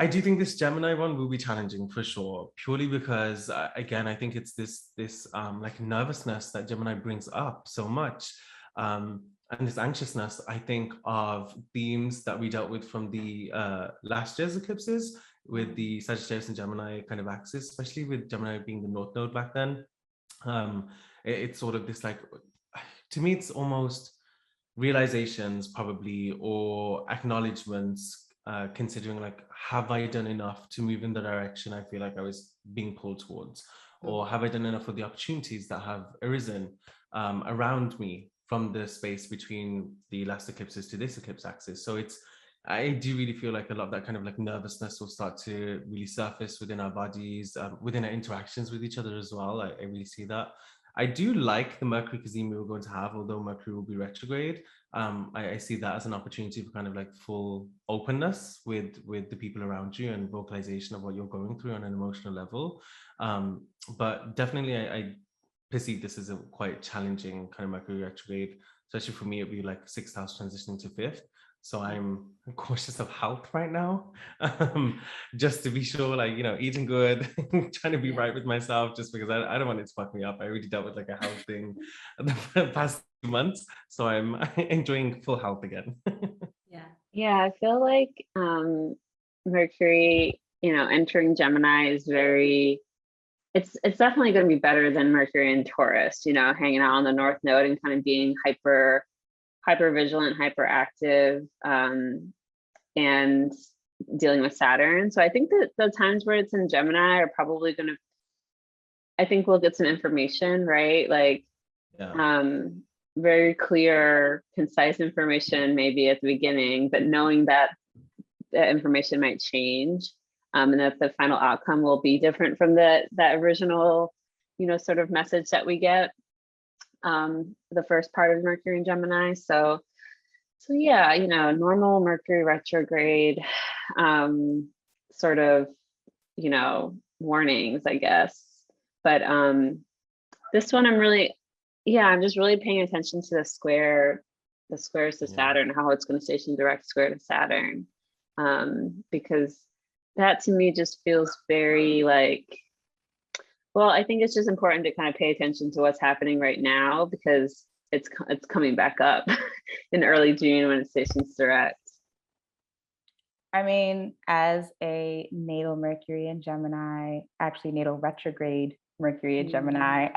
do think this Gemini one will be challenging for sure, purely because again, I think it's this like nervousness that Gemini brings up so much. And this anxiousness, I think, of themes that we dealt with from the last year's eclipses with the Sagittarius and Gemini kind of axis, especially with Gemini being the North Node back then. It's sort of this like, to me, it's almost realizations probably, or acknowledgements, considering like, have I done enough to move in the direction I feel like I was being pulled towards? Or have I done enough for the opportunities that have arisen around me from the space between the last eclipses to this eclipse axis? So I do really feel like a lot of that kind of like nervousness will start to really surface within our bodies, within our interactions with each other as well. I really see that. I do like the Mercury Kazim we were going to have, although Mercury will be retrograde. I see that as an opportunity for kind of like full openness with the people around you and vocalization of what you're going through on an emotional level. But definitely I perceive this as a quite challenging kind of Mercury retrograde, especially for me. It'd be like 6th house transitioning to 5th. So I'm cautious of health right now, just to be sure, like, you know, eating good, trying to be right with myself, just because I don't want it to fuck me up. I already dealt with like a health thing the past 2 months. So I'm enjoying full health again. Yeah, I feel like Mercury, you know, entering Gemini is it's definitely going to be better than Mercury in Taurus, you know, hanging out on the North Node and kind of being hyper vigilant, hyperactive, and dealing with Saturn. So I think that the times where it's in Gemini are probably going to, I think we'll get some information, right? Like very clear, concise information maybe at the beginning, but knowing that the information might change. and that the final outcome will be different from that original, sort of message that we get, the first part of Mercury in Gemini. So yeah, normal Mercury retrograde, sort of, warnings, I guess. But this one I'm just really paying attention to the squares to Saturn, how it's going to station direct square to Saturn, because that to me just feels very like, well, I think it's just important to kind of pay attention to what's happening right now, because it's coming back up in early June when it stations direct. I mean, as a natal Mercury in Gemini, actually natal retrograde Mercury in Gemini,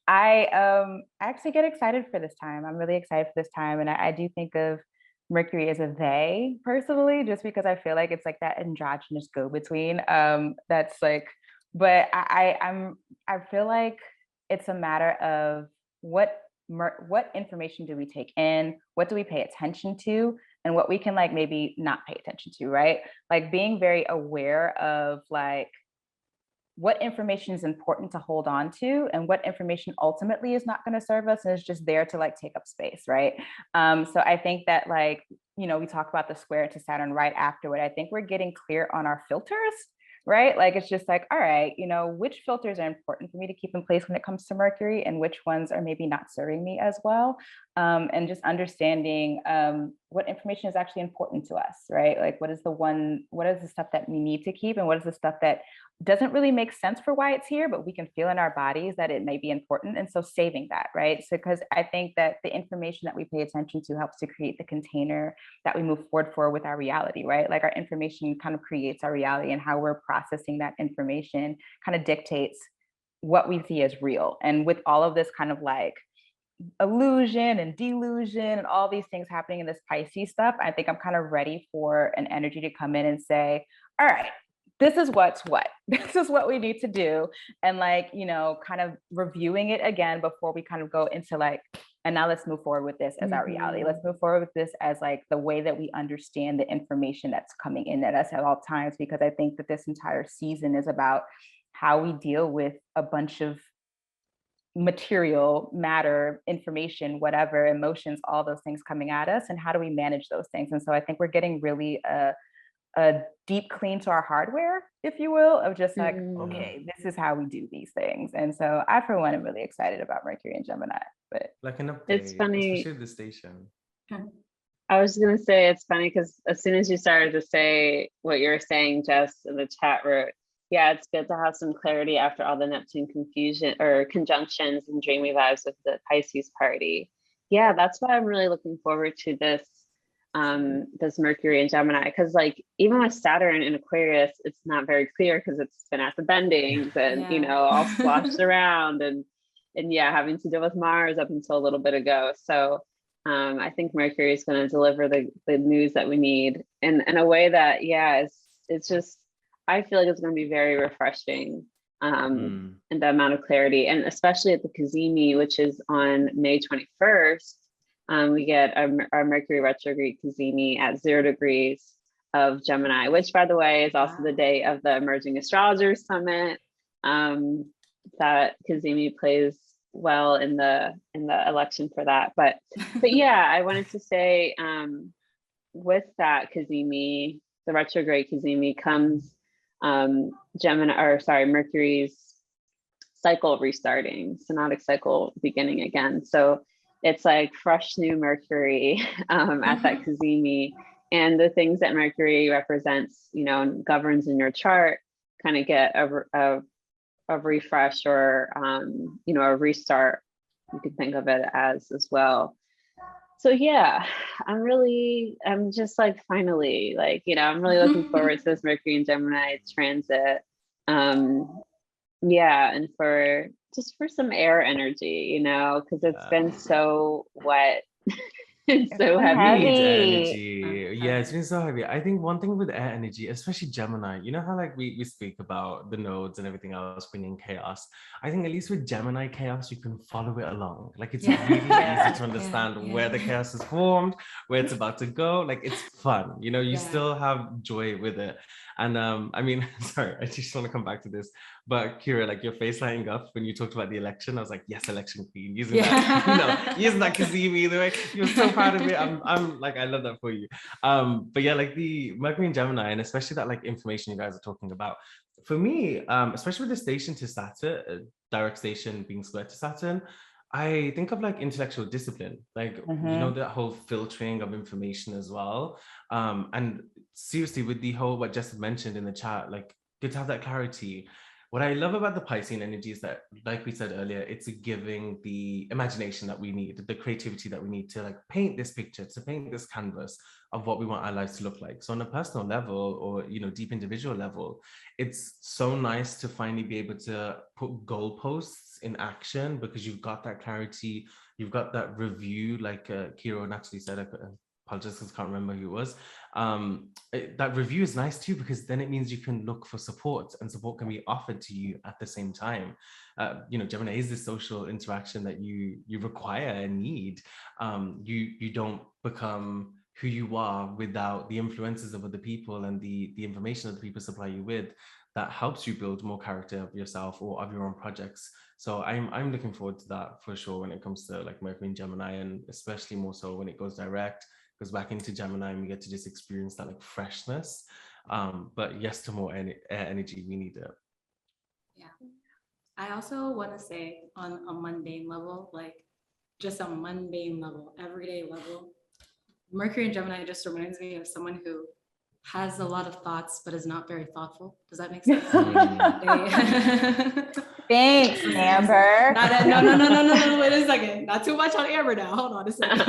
I actually get excited for this time. I'm really excited for this time. And I do think of Mercury as a they personally, just because I feel like it's like that androgynous go-between. That's like, but I feel like it's a matter of what information do we take in, what do we pay attention to, and what we can like maybe not pay attention to, right? Like being very aware of like what information is important to hold on to and what information ultimately is not going to serve us and is just there to like take up space, right? So I think that like, we talk about the square to Saturn right afterward. I think we're getting clear on our filters, right? Like, it's just like, all right, which filters are important for me to keep in place when it comes to Mercury and which ones are maybe not serving me as well. And just understanding what information is actually important to us, right? Like, what is the stuff that we need to keep and what is the stuff that doesn't really make sense for why it's here, but we can feel in our bodies that it may be important. And so saving that, right? So, because I think that the information that we pay attention to helps to create the container that we move forward for with our reality, right? Like our information kind of creates our reality, and how we're processing that information kind of dictates what we see as real. And with all of this kind of like illusion and delusion and all these things happening in this Pisces stuff, I think I'm kind of ready for an energy to come in and say, all right, this is what this is what we need to do. And like, kind of reviewing it again before we kind of go into like, and now let's move forward with this as our reality. Let's move forward with this as like the way that we understand the information that's coming in at us at all times, because I think that this entire season is about how we deal with a bunch of material matter, information, whatever, emotions, all those things coming at us, and how do we manage those things. And so I think we're getting really a deep clean to our hardware, if you will, of just like, okay, this is how we do these things. And so I, for one, am really excited about Mercury and Gemini. But like an update, it's funny, especially the station. I was gonna say it's funny because as soon as you started to say what you were saying, Jess, in the chat wrote, yeah, it's good to have some clarity after all the Neptune confusion or conjunctions and dreamy vibes of the Pisces party. Yeah, that's why I'm really looking forward to this Mercury and Gemini, because like even with Saturn in Aquarius, it's not very clear because it's been at the bendings and all sloshed around and having to deal with Mars up until a little bit ago. So I think Mercury is going to deliver the news that we need in a way that it's just, I feel like it's going to be very refreshing in the amount of clarity, and especially at the Cazimi, which is on May 21st. We get our Mercury retrograde Cazimi at 0 degrees of Gemini, which, by the way, is also the day of the Emerging Astrologers Summit. That Cazimi plays well in the election for that. But yeah, I wanted to say with that Cazimi, the retrograde Cazimi comes Mercury's cycle restarting, synodic cycle beginning again. So it's like fresh new Mercury at that Cazimi, and the things that Mercury represents, and governs in your chart, kind of get a refresh or a restart. You could think of it as well. So yeah, I'm just like finally like I'm really looking forward to this Mercury and Gemini transit. And for some air energy, because it's been so wet It's so been heavy. We need air heavy. energy. Yeah, it's been so heavy. I think one thing with air energy, especially Gemini, you know how like we speak about the nodes and everything else bringing chaos. I think at least with Gemini chaos, you can follow it along. Like it's really easy to understand where the chaos is formed, where it's about to go. Like it's fun, you know, you still have joy with it. And I mean, sorry, I just want to come back to this. But Kira, like your face lighting up when you talked about the election, I was like, yes, election queen, using that, you know, using that Kazemi either way. You're so proud of it. I'm like, I love that for you. But yeah, like the Mercury and Gemini, and especially that like information you guys are talking about. For me, especially with the station to Saturn, direct station being square to Saturn, I think of like intellectual discipline, like, you know, that whole filtering of information as well. And seriously, with the whole, what Jess mentioned in the chat, like good to have that clarity. What I love about the Piscean energy is that, like we said earlier, it's giving the imagination that we need, the creativity that we need to like paint this picture, to paint this canvas of what we want our lives to look like. So on a personal level or, you know, deep individual level, it's so nice to finally be able to put goalposts in action because you've got that clarity, you've got that review, like Kira or Natalie said, I apologize because I can't remember who it was. That review is nice too, because then it means you can look for support and support can be offered to you at the same time. You know, Gemini is this social interaction that you require and need. You don't become who you are without the influences of other people and the information that the people supply you with that helps you build more character of yourself or of your own projects. So I'm looking forward to that for sure when it comes to like Mercury and Gemini, and especially more so when it goes direct, goes back into Gemini, and we get to just experience that like freshness. But yes, to more air energy, we need it. Yeah. I also want to say on a mundane level, like just a mundane level, everyday level, Mercury and Gemini just reminds me of someone who has a lot of thoughts, but is not very thoughtful. Does that make sense? Thanks, Amber. No, wait a second. Not too much on Amber now. Hold on a second.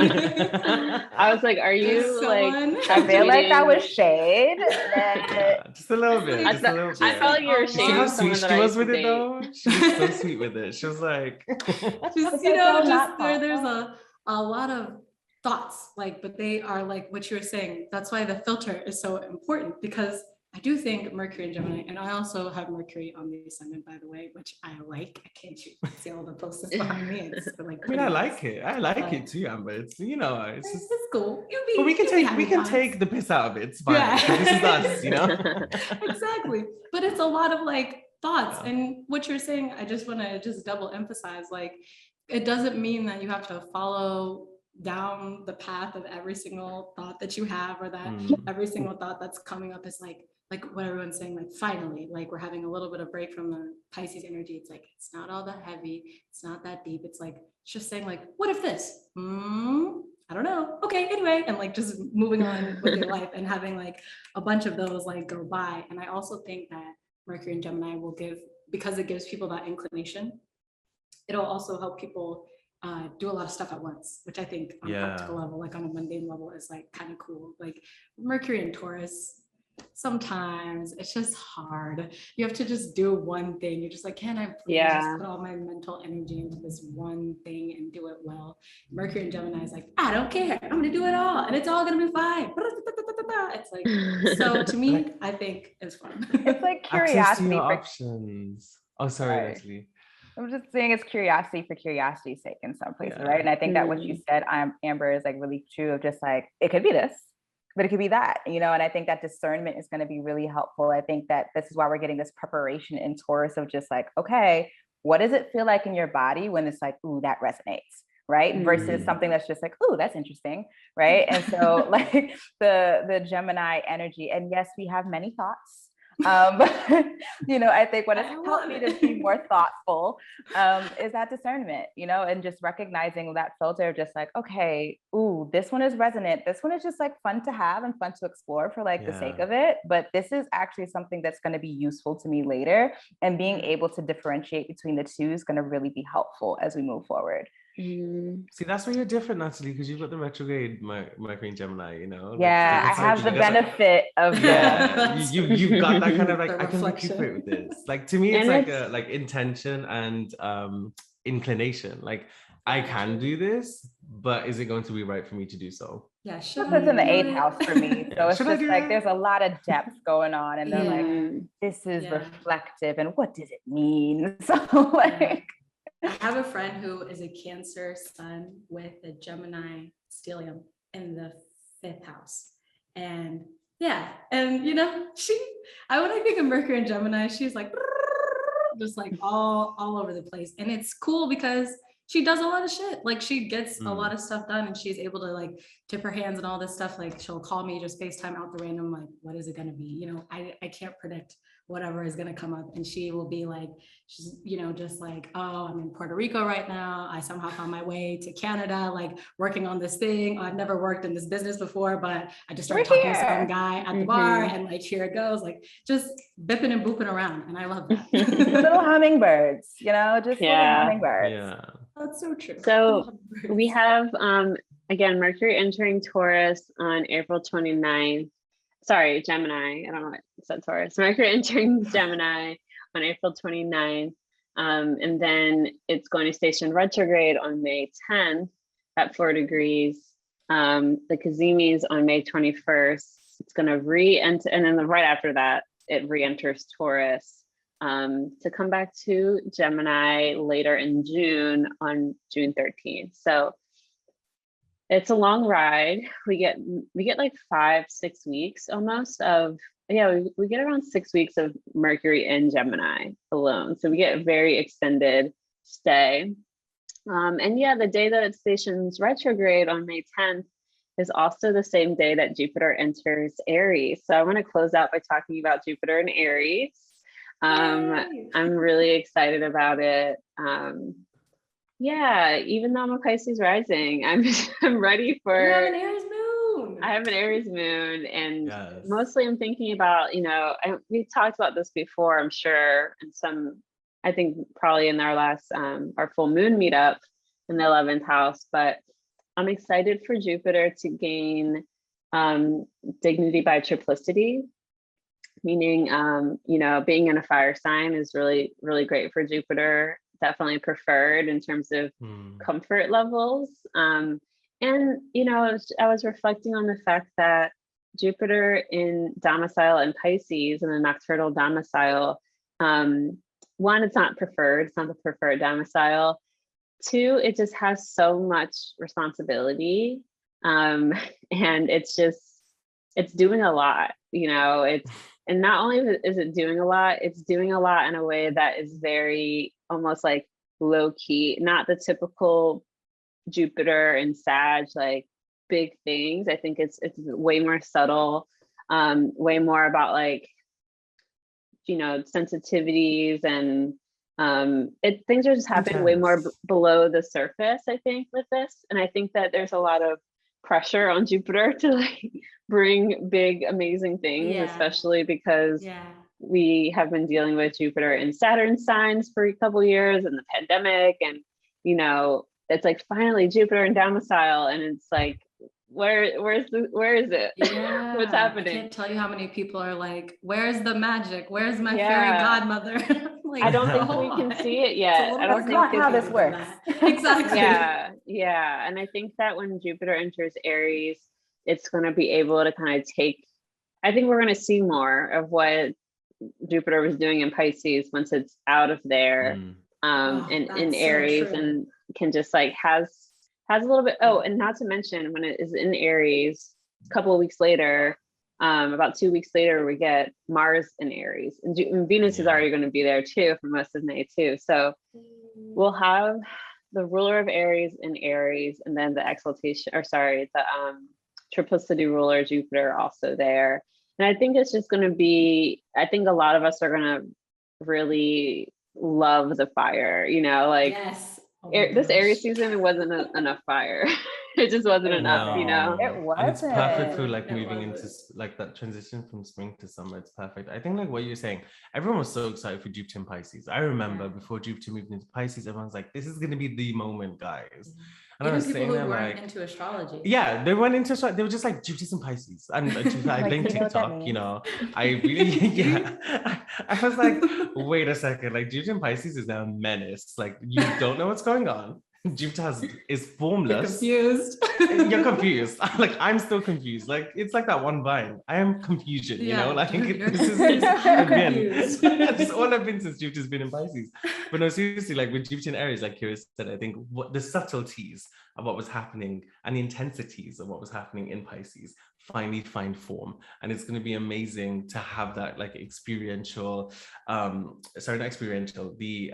I was like, are you like, I feel like that was shade. Just a little bit. Just a little bit. I felt like you were See how shading sweet someone she that was I with used it to date. though? She was so sweet with it. She was like, just, you know, just there's a lot of thoughts, like, but they are like what you were saying. That's why the filter is so important, because I do think Mercury and Gemini, and I also have Mercury on the ascendant, by the way, which I like. I can't see all the posters behind me. It's like, I mean, I like it. I like it too, Amber. It's, you know, it's just, it's cool. But we can take the piss out of it. It's fine. Yeah. This is us, you know? Exactly. But it's a lot of like thoughts. Yeah. And what you're saying, I just want to just double emphasize, like, it doesn't mean that you have to follow down the path of every single thought that you have, or that every single thought that's coming up is like what everyone's saying, like, finally, like, we're having a little bit of break from the Pisces energy. It's like, it's not all that heavy. It's not that deep. It's like, it's just saying like, what if this? I don't know. Okay, anyway. And like, just moving on with your life and having like a bunch of those like go by. And I also think that Mercury and Gemini will give, because it gives people that inclination, it'll also help people do a lot of stuff at once, which I think on a practical level, like on a mundane level, is like kind of cool. Like Mercury and Taurus, sometimes it's just hard. You have to just do one thing. You're just like, can I please just put all my mental energy into this one thing and do it well? Mercury and Gemini is like, I don't care. I'm gonna do it all, and it's all gonna be fine. It's like, so to me, like, I think it's fun. It's like curiosity for options. Oh, sorry, Natalie. I'm just saying it's curiosity for curiosity's sake in some places, right? And I think that what you said, Amber, is like really true of just like, it could be this, but it could be that, you know? And I think that discernment is going to be really helpful. I think that this is why we're getting this preparation in Taurus of just like, okay, what does it feel like in your body when it's like, ooh, that resonates, right? Versus something that's just like, ooh, that's interesting, right? And so like the Gemini energy, and yes, we have many thoughts. You know, I think what has helped me to be more thoughtful is that discernment, you know, and just recognizing that filter of just like, okay, ooh, this one is resonant. This one is just like fun to have and fun to explore for like the sake of it. But this is actually something that's going to be useful to me later. And being able to differentiate between the two is going to really be helpful as we move forward. See, that's where you're different, Natalie, because you've got the retrograde Mercury and Gemini, you know? Yeah, I have the benefit of you've got that kind of like, I can recuperate with this. Like, to me, it's like intention and inclination. Like, I can do this, but is it going to be right for me to do so? Yeah, should That's in the do 8th it? house for me. So it's Should I just do like that? there's a lot of depth going on, and they're like, Mm. this is Yeah. reflective, and what does it mean? So like, I have a friend who is a Cancer sun with a Gemini stellium in the 5th house. And yeah, and you know, when I think of Mercury and Gemini, she's like just like all over the place. And it's cool because she does a lot of shit. Like she gets a lot of stuff done, and she's able to like tip her hands and all this stuff. Like she'll call me, just FaceTime out the random, like, what is it gonna be? You know, I can't predict whatever is gonna come up. And she will be like, she's, you know, just like, oh, I'm in Puerto Rico right now. I somehow found my way to Canada, like working on this thing. I've never worked in this business before, but I just started talking to some guy at the bar, and like, here it goes, like just bipping and booping around. And I love that. little hummingbirds, you know, just little hummingbirds. Yeah. That's so true. So we have, again, Mercury entering Taurus on April 29th. Sorry, Gemini. I don't know what I said Taurus. Mercury entering Gemini on April 29th. And then it's going to station retrograde on May 10th at 4 degrees. The Cazimis on May 21st. It's going to re-enter, and then right after that, it re-enters Taurus to come back to Gemini later in June on June 13th. So it's a long ride. We get like 5-6 weeks almost of, we get around 6 weeks of Mercury in Gemini alone. So we get a very extended stay. And yeah, the day that it stations retrograde on May 10th is also the same day that Jupiter enters Aries. So I want to close out by talking about Jupiter and Aries. I'm really excited about it. Yeah, even though I'm a Pisces rising, I'm ready for. You have an Aries moon. I have an Aries moon, and Yes. mostly I'm thinking about, we've talked about this before, I'm sure, and I think probably in our last our full moon meetup in the 11th house, but I'm excited for Jupiter to gain dignity by triplicity, meaning, being in a fire sign is really, really great for Jupiter, definitely preferred in terms of comfort levels. And, I was reflecting on the fact that Jupiter in domicile in Pisces, in the nocturnal domicile, one, it's not preferred, it's not the preferred domicile. Two, it just has so much responsibility. And it's doing a lot, and not only is it doing a lot, it's doing a lot in a way that is very almost like low key, not the typical Jupiter and Sag, like big things. I think it's way more subtle, way more about like, sensitivities, and things are just happening way more below the surface, I think, with this. And I think that there's a lot of pressure on Jupiter to like bring big, amazing things, especially because we have been dealing with Jupiter and Saturn signs for a couple of years, and the pandemic, and it's like finally Jupiter in domicile, and it's like, where is it? Yeah. What's happening? I can't tell you how many people are like, where's the magic? Where's my fairy godmother? Like, I don't think we can see it yet. I don't think not how this works. Exactly. Yeah. And I think that when Jupiter enters Aries, it's going to be able to kind of I think we're going to see more of what Jupiter was doing in Pisces once it's out of there, in Aries, and can just like has a little bit. Oh, and not to mention when it is in Aries, a couple of weeks later, about 2 weeks later, we get Mars in Aries, and Venus is already going to be there too for most of May too. So we'll have the ruler of Aries in Aries, and then the triplicity ruler Jupiter also there. And I think it's just going to be, I think a lot of us are going to really love the fire, Yes. This Aries season, it wasn't enough fire. It just wasn't enough, It wasn't. And it's perfect for like moving into like that transition from spring to summer. It's perfect. I think like what you're saying, everyone was so excited for Jupiter in Pisces. I remember before Jupiter moved into Pisces, everyone's like, this is going to be the moment, guys. And Even I was people saying who that, weren't like, into astrology. Yeah, they went into astrology. They were just like, Jupiter's in Pisces. And I blame TikTok, I really, I was like, wait a second, like Jupiter in Pisces is now a menace. Like, you don't know what's going on. Jupiter is You're formless. confused. You're confused. Like, I'm still confused. Like, it's like that one vine. I am confusion, you know? Like, this is confused. Just all I've been since Jupiter's been in Pisces. But no, seriously, like with Jupiter and Aries, like Kira said, I think what the subtleties of what was happening and the intensities of what was happening in Pisces finally find form. And it's going to be amazing to have that like experiential, sorry, not experiential, the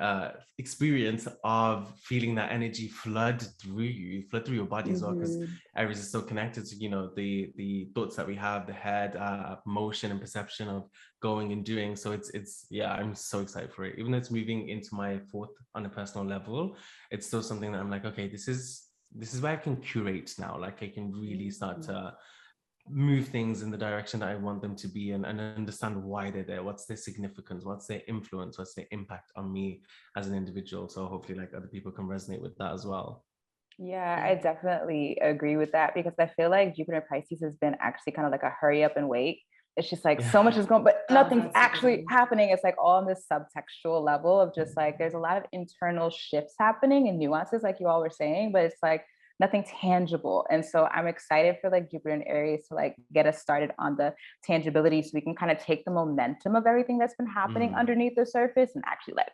experience of feeling that energy flood through you, flood through your body as well, because Aries is so connected to, you know, the thoughts that we have, the head, motion and perception of going and doing. So it's yeah, I'm so excited for it. Even though it's moving into my 4th on a personal level, it's still something that I'm like, okay, this is where I can curate now. Like I can really start to move things in the direction that I want them to be, and understand why they're there, what's their significance, what's their influence, what's their impact on me as an individual. So hopefully like other people can resonate with that as well. Yeah, I definitely agree with that, because I feel like Jupiter Pisces has been actually kind of like a hurry up and wait. It's just like so much is going, but nothing's actually happening. It's like all on this subtextual level of just like, there's a lot of internal shifts happening and nuances, like you all were saying, but it's like nothing tangible. And so I'm excited for like Jupiter and Aries to like get us started on the tangibility, so we can kind of take the momentum of everything that's been happening underneath the surface and actually like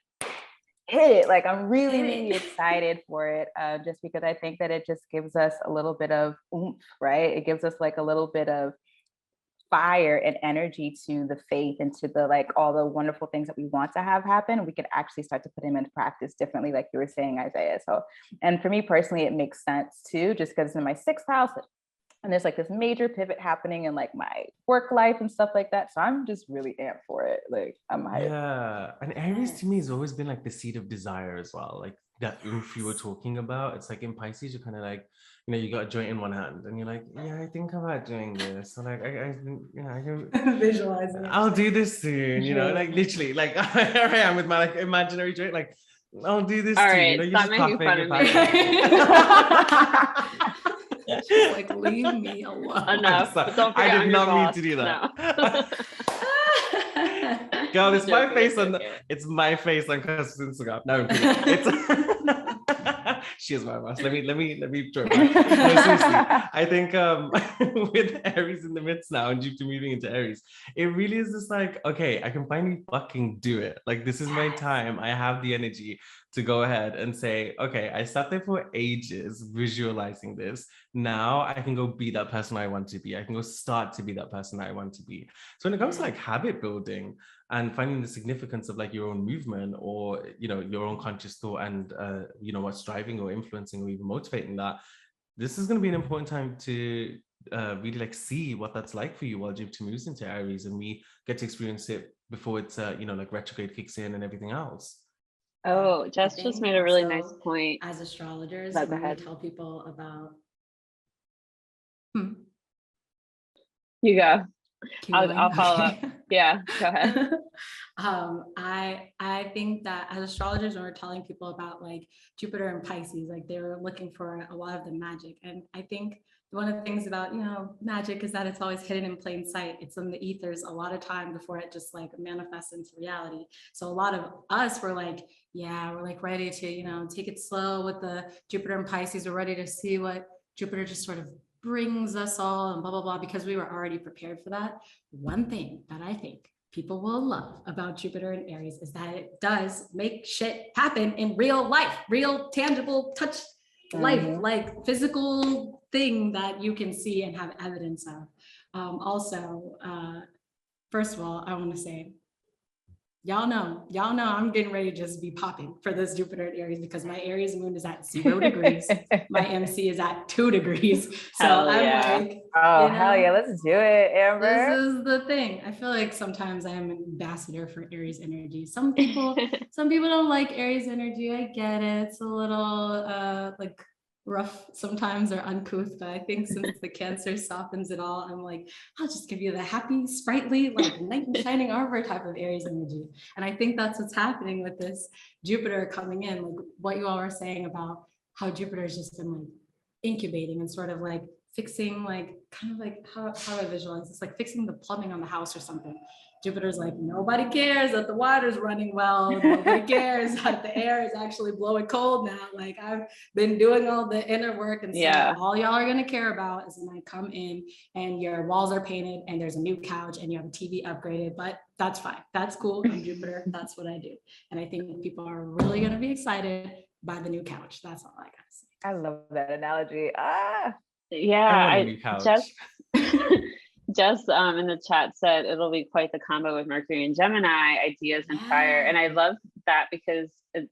hit it. Like I'm really excited for it, just because I think that it just gives us a little bit of oomph, right? It gives us like a little bit of fire and energy to the faith and to the like all the wonderful things that we want to have happen. We could actually start to put them into practice differently, like you were saying, Isaiah. So, and for me personally, it makes sense too, just because it's in my 6th house and there's like this major pivot happening in like my work life and stuff like that. So I'm just really amped for it. Like I'm hyped. Yeah, and Aries to me has always been like the seed of desire as well. Like that oomph you were talking about. It's like in Pisces, you're kind of like, you know, you got a joint in one hand and you're like, yeah, I think about doing this. So like, I can Visualizing. I'll do this soon, you know, like literally, like here I am with my like imaginary joint, like I'll do this All soon. right, You know, you're stop just making puffing fun and of me. She's like, leave me alone. Enough. But don't forget, I I'm did your not mean boss. to do that. No. Girl, it's my Joking, face on joking. it's my face on CUSP Instagram. No, I'm kidding. It's she is my boss. Let me throw it back. No, seriously. I think with Aries in the midst now and Jupiter moving into Aries, it really is just like, okay, I can finally fucking do it. Like this is my time. I have the energy to go ahead and say, okay, I sat there for ages visualizing this. Now I can go be that person I want to be. I can go start to be that person I want to be. So when it comes to like habit building and finding the significance of like your own movement, or you know, your own conscious thought, and you know, what's driving or influencing or even motivating that, this is going to be an important time to really like see what that's like for you while Jupiter moves into Aries and we get to experience it before it's you know, like retrograde kicks in and everything else. Oh, Jess just made a really nice point. As astrologers, Go when we ahead. tell people about You go. Keep I'll going? follow Okay. up. Yeah, go ahead. I think that as astrologers, when we're telling people about like Jupiter and Pisces, like they were looking for a lot of the magic. And I think one of the things about, you know, magic is that it's always hidden in plain sight. It's in the ethers a lot of time before it just like manifests into reality. So a lot of us were like, yeah, we're like ready to, you know, take it slow with the Jupiter and Pisces. We're ready to see what Jupiter just sort of brings us all and blah, blah, blah, because we were already prepared for that. One thing that I think people will love about Jupiter and Aries is that it does make shit happen in real life, real tangible touch life, like physical thing that you can see and have evidence of. First of all, I want to say, y'all know I'm getting ready to just be popping for this Jupiter and Aries, because my Aries moon is at 0 degrees. My MC is at 2 degrees. So Hell I'm yeah. like, Oh, you know, hell yeah, let's do it, Amber. this is the thing. I feel like sometimes I am an ambassador for Aries energy. Some people don't like Aries energy. I get it. It's a little like rough sometimes or uncouth, but I think since the Cancer softens it all, I'm like, I'll just give you the happy, sprightly, like knight in shining armor type of Aries energy. And I think that's what's happening with this Jupiter coming in, like what you all were saying about how Jupiter has just been like incubating and sort of like fixing, like kind of like how do I visualize this? Like fixing the plumbing on the house or something. Jupiter's like, nobody cares that the water's running well. Nobody cares that the air is actually blowing cold now. Like I've been doing all the inner work. And so all y'all are going to care about is when I come in and your walls are painted and there's a new couch and you have a TV upgraded, but that's fine. That's cool. I'm Jupiter. That's what I do. And I think people are really going to be excited by the new couch. That's all I got to say. I love that analogy. Yeah, I just in the chat said it'll be quite the combo with Mercury and Gemini, ideas and fire. And I love that because it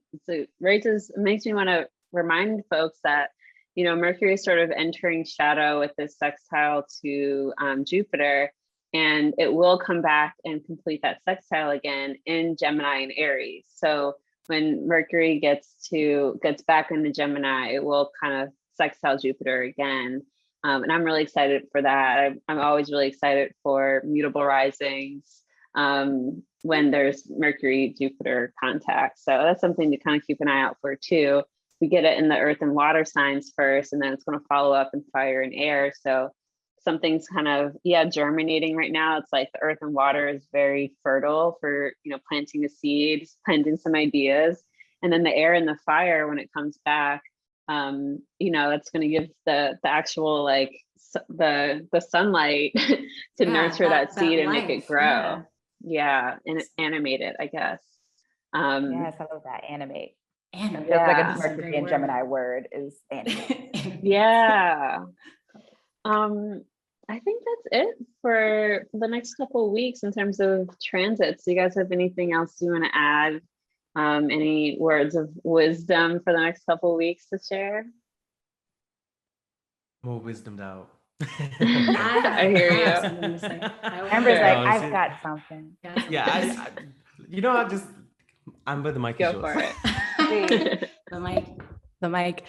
makes me want to remind folks that, you know, Mercury is sort of entering shadow with this sextile to Jupiter, and it will come back and complete that sextile again in Gemini and Aries. So when Mercury gets back into Gemini, it will kind of sextile Jupiter again. And I'm really excited for that. I'm always really excited for mutable risings when there's Mercury Jupiter contact. So that's something to kind of keep an eye out for too. We get it in the earth and water signs first, and then it's going to follow up in fire and air. So something's kind of, germinating right now. It's like the earth and water is very fertile for, planting a seed, planting some ideas. And then the air and the fire, when it comes back, it's going to give the actual, like the sunlight to nurture that seed and make it grow. And animate it, I guess. Yes, I love that. Animate. Animate. Feels like a Mercury and Gemini word is animate. I think that's it for the next couple of weeks in terms of transits. Do you guys have anything else you want to add? Any words of wisdom for the next couple of weeks to share? More wisdomed out. I hear you. Amber's like, I've got something. Yeah, Amber, the mic is yours. Go for it. The mic.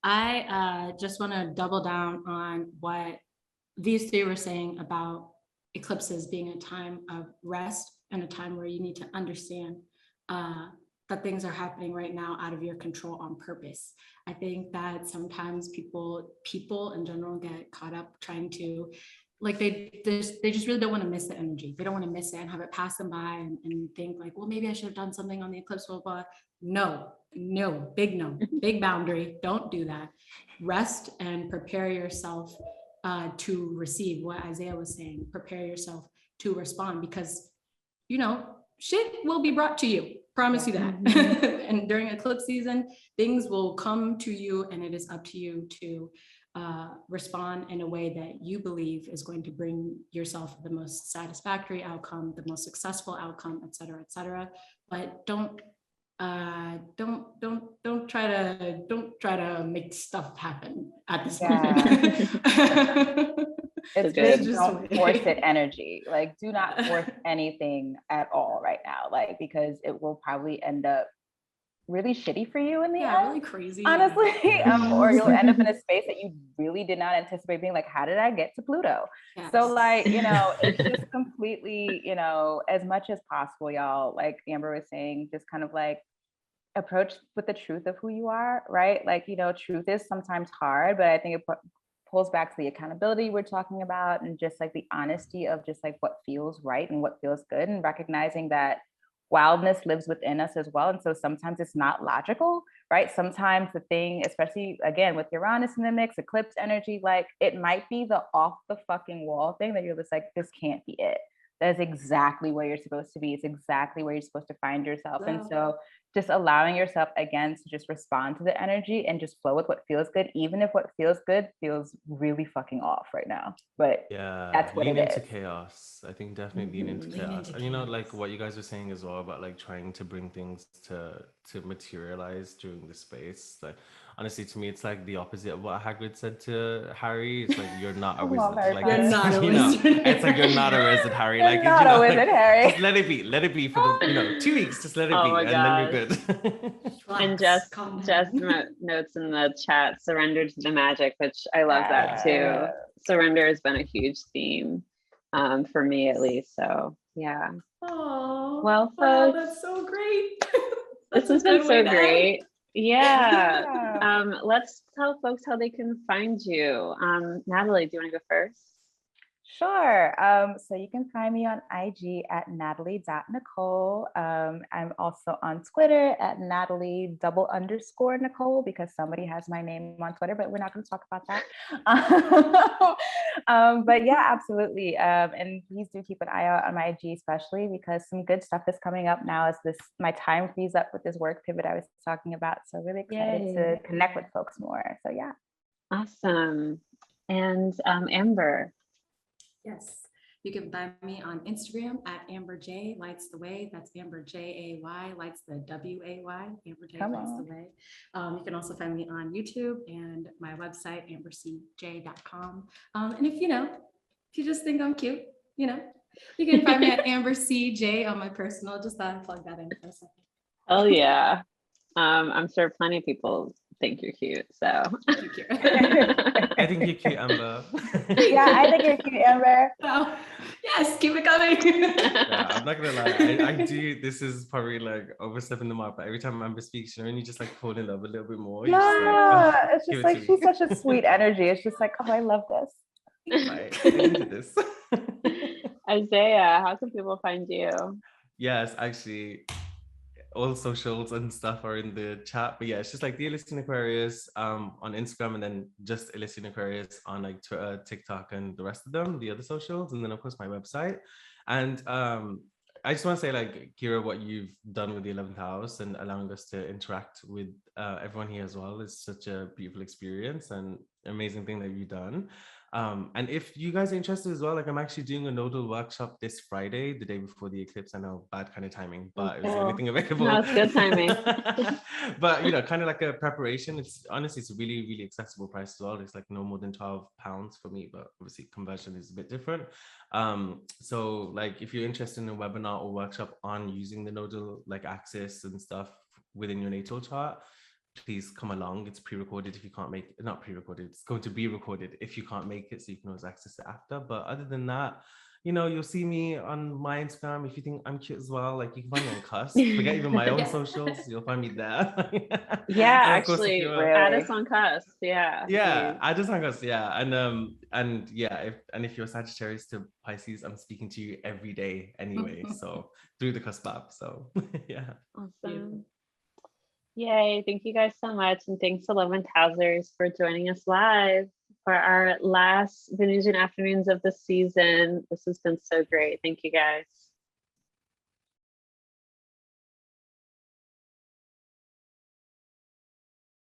I just want to double down on what these three were saying about eclipses being a time of rest and a time where you need to understand that things are happening right now out of your control on purpose. I think that sometimes people in general get caught up trying to, like, they just really don't want to miss the energy. They don't want to miss it and have it pass them by and think like, well, maybe I should have done something on the eclipse, blah, blah. No, big boundary. Don't do that. Rest and prepare yourself to receive what Isaiah was saying. Prepare yourself to respond, because shit will be brought to you. Promise you that. And during eclipse season, things will come to you, and it is up to you to respond in a way that you believe is going to bring yourself the most satisfactory outcome, the most successful outcome, et cetera, but don't try to make stuff happen at this moment. It's good. Don't force it energy. Like, do not force anything at all right now, like, because it will probably end up really shitty for you in the end. Really crazy, honestly. Or you'll end up in a space that you really did not anticipate being like, how did I get to Pluto? So like, it's just completely, as much as possible, y'all, like Amber was saying, just kind of like approach with the truth of who you are, right? Like, truth is sometimes hard, but I think it pulls back to the accountability we're talking about, and just like the honesty of just like what feels right and what feels good, and recognizing that wildness lives within us as well. And so sometimes it's not logical, right? Sometimes the thing, especially again with Uranus in the mix, eclipse energy, like it might be the off the fucking wall thing that you're just like, this can't be it. That is exactly where you're supposed to be. It's exactly where you're supposed to find yourself. And so just allowing yourself again to just respond to the energy and just flow with what feels good, even if what feels good feels really fucking off right now. But that's what lean it into is. chaos. I think definitely lean into chaos. And like what you guys were saying as well about like trying to bring things to materialize during the space. Like honestly, to me, it's like the opposite of what Hagrid said to Harry. It's like, you're not a wizard. Like, you're not a wizard. It's like, you're not a wizard, Harry. You're like, not a wizard, Harry. Just let it be for the 2 weeks. Just let it be, and then you're good. And just notes in the chat, surrender to the magic, which I love that too. Surrender has been a huge theme for me, at least. So yeah. Oh, well, wow, folks, that's so great. This has been so great. Yeah. Let's tell folks how they can find you. Natalie, do you want to go first? Sure. So you can find me on IG at natalie.nicole. I'm also on Twitter at Natalie_Nicole because somebody has my name on Twitter, but we're not going to talk about that. But yeah, absolutely. And please do keep an eye out on my IG, especially because some good stuff is coming up now as my time frees up with this work pivot I was talking about. So really excited to connect with folks more. So yeah. Awesome. And Amber. Yes, you can find me on Instagram at Amber J Lights the Way. That's Amber Jay Lights the WAY. Amber J Lights the Way. You can also find me on YouTube and my website ambercj.com. And if you just think I'm cute, you can find me at Amber CJ on my personal. Just thought I'd plug that in for a second. Oh yeah. I'm sure plenty of people think you're cute. So Thank you. I think you're cute, Amber. Yeah, I think you're cute, Amber. Oh, yes, keep it coming. Yeah, I'm not gonna lie. I do. This is probably like overstepping the mark, but every time Amber speaks, you just like fall in love a little bit more. You're just Yeah, it's give just it like to she's me. such a sweet energy. It's just like, oh, I love this. Right, I needed this. Isaiah, how can people find you? Yes, actually, all socials and stuff are in the chat. But yeah, it's just like the Idealism Aquarius on Instagram, and then just Idealism Aquarius on like Twitter, TikTok, and the rest of them, the other socials, and then of course my website. And I just want to say, like, Kira, what you've done with the 11th house and allowing us to interact with everyone here as well is such a beautiful experience and amazing thing that you've done. And if you guys are interested as well, like I'm actually doing a nodal workshop this Friday, the day before the eclipse. I know, bad kind of timing, but it was the only thing available. No, it's good timing. But kind of like a preparation. It's honestly, it's a really, really accessible price as well. It's like no more than £12 for me, but obviously conversion is a bit different. So like if you're interested in a webinar or workshop on using the nodal like axis and stuff within your natal chart, please come along. It's pre-recorded if you can't make it. Not pre-recorded, it's going to be recorded if you can't make it, so you can always access it after. But other than that, you'll see me on my Instagram. If you think I'm cute as well, like you can find me on CUSP. Forget even my own socials, you'll find me there. Yeah, and of course, actually, add us on CUSP. Yeah. Yeah, I just on CUSP. Yeah, and yeah, if you're Sagittarius to Pisces, I'm speaking to you every day anyway. So through the CUSP app. So yeah. Awesome. Yay, thank you guys so much. And thanks to 11th Housers for joining us live for our last Venusian Afternoons of the season. This has been so great. Thank you guys.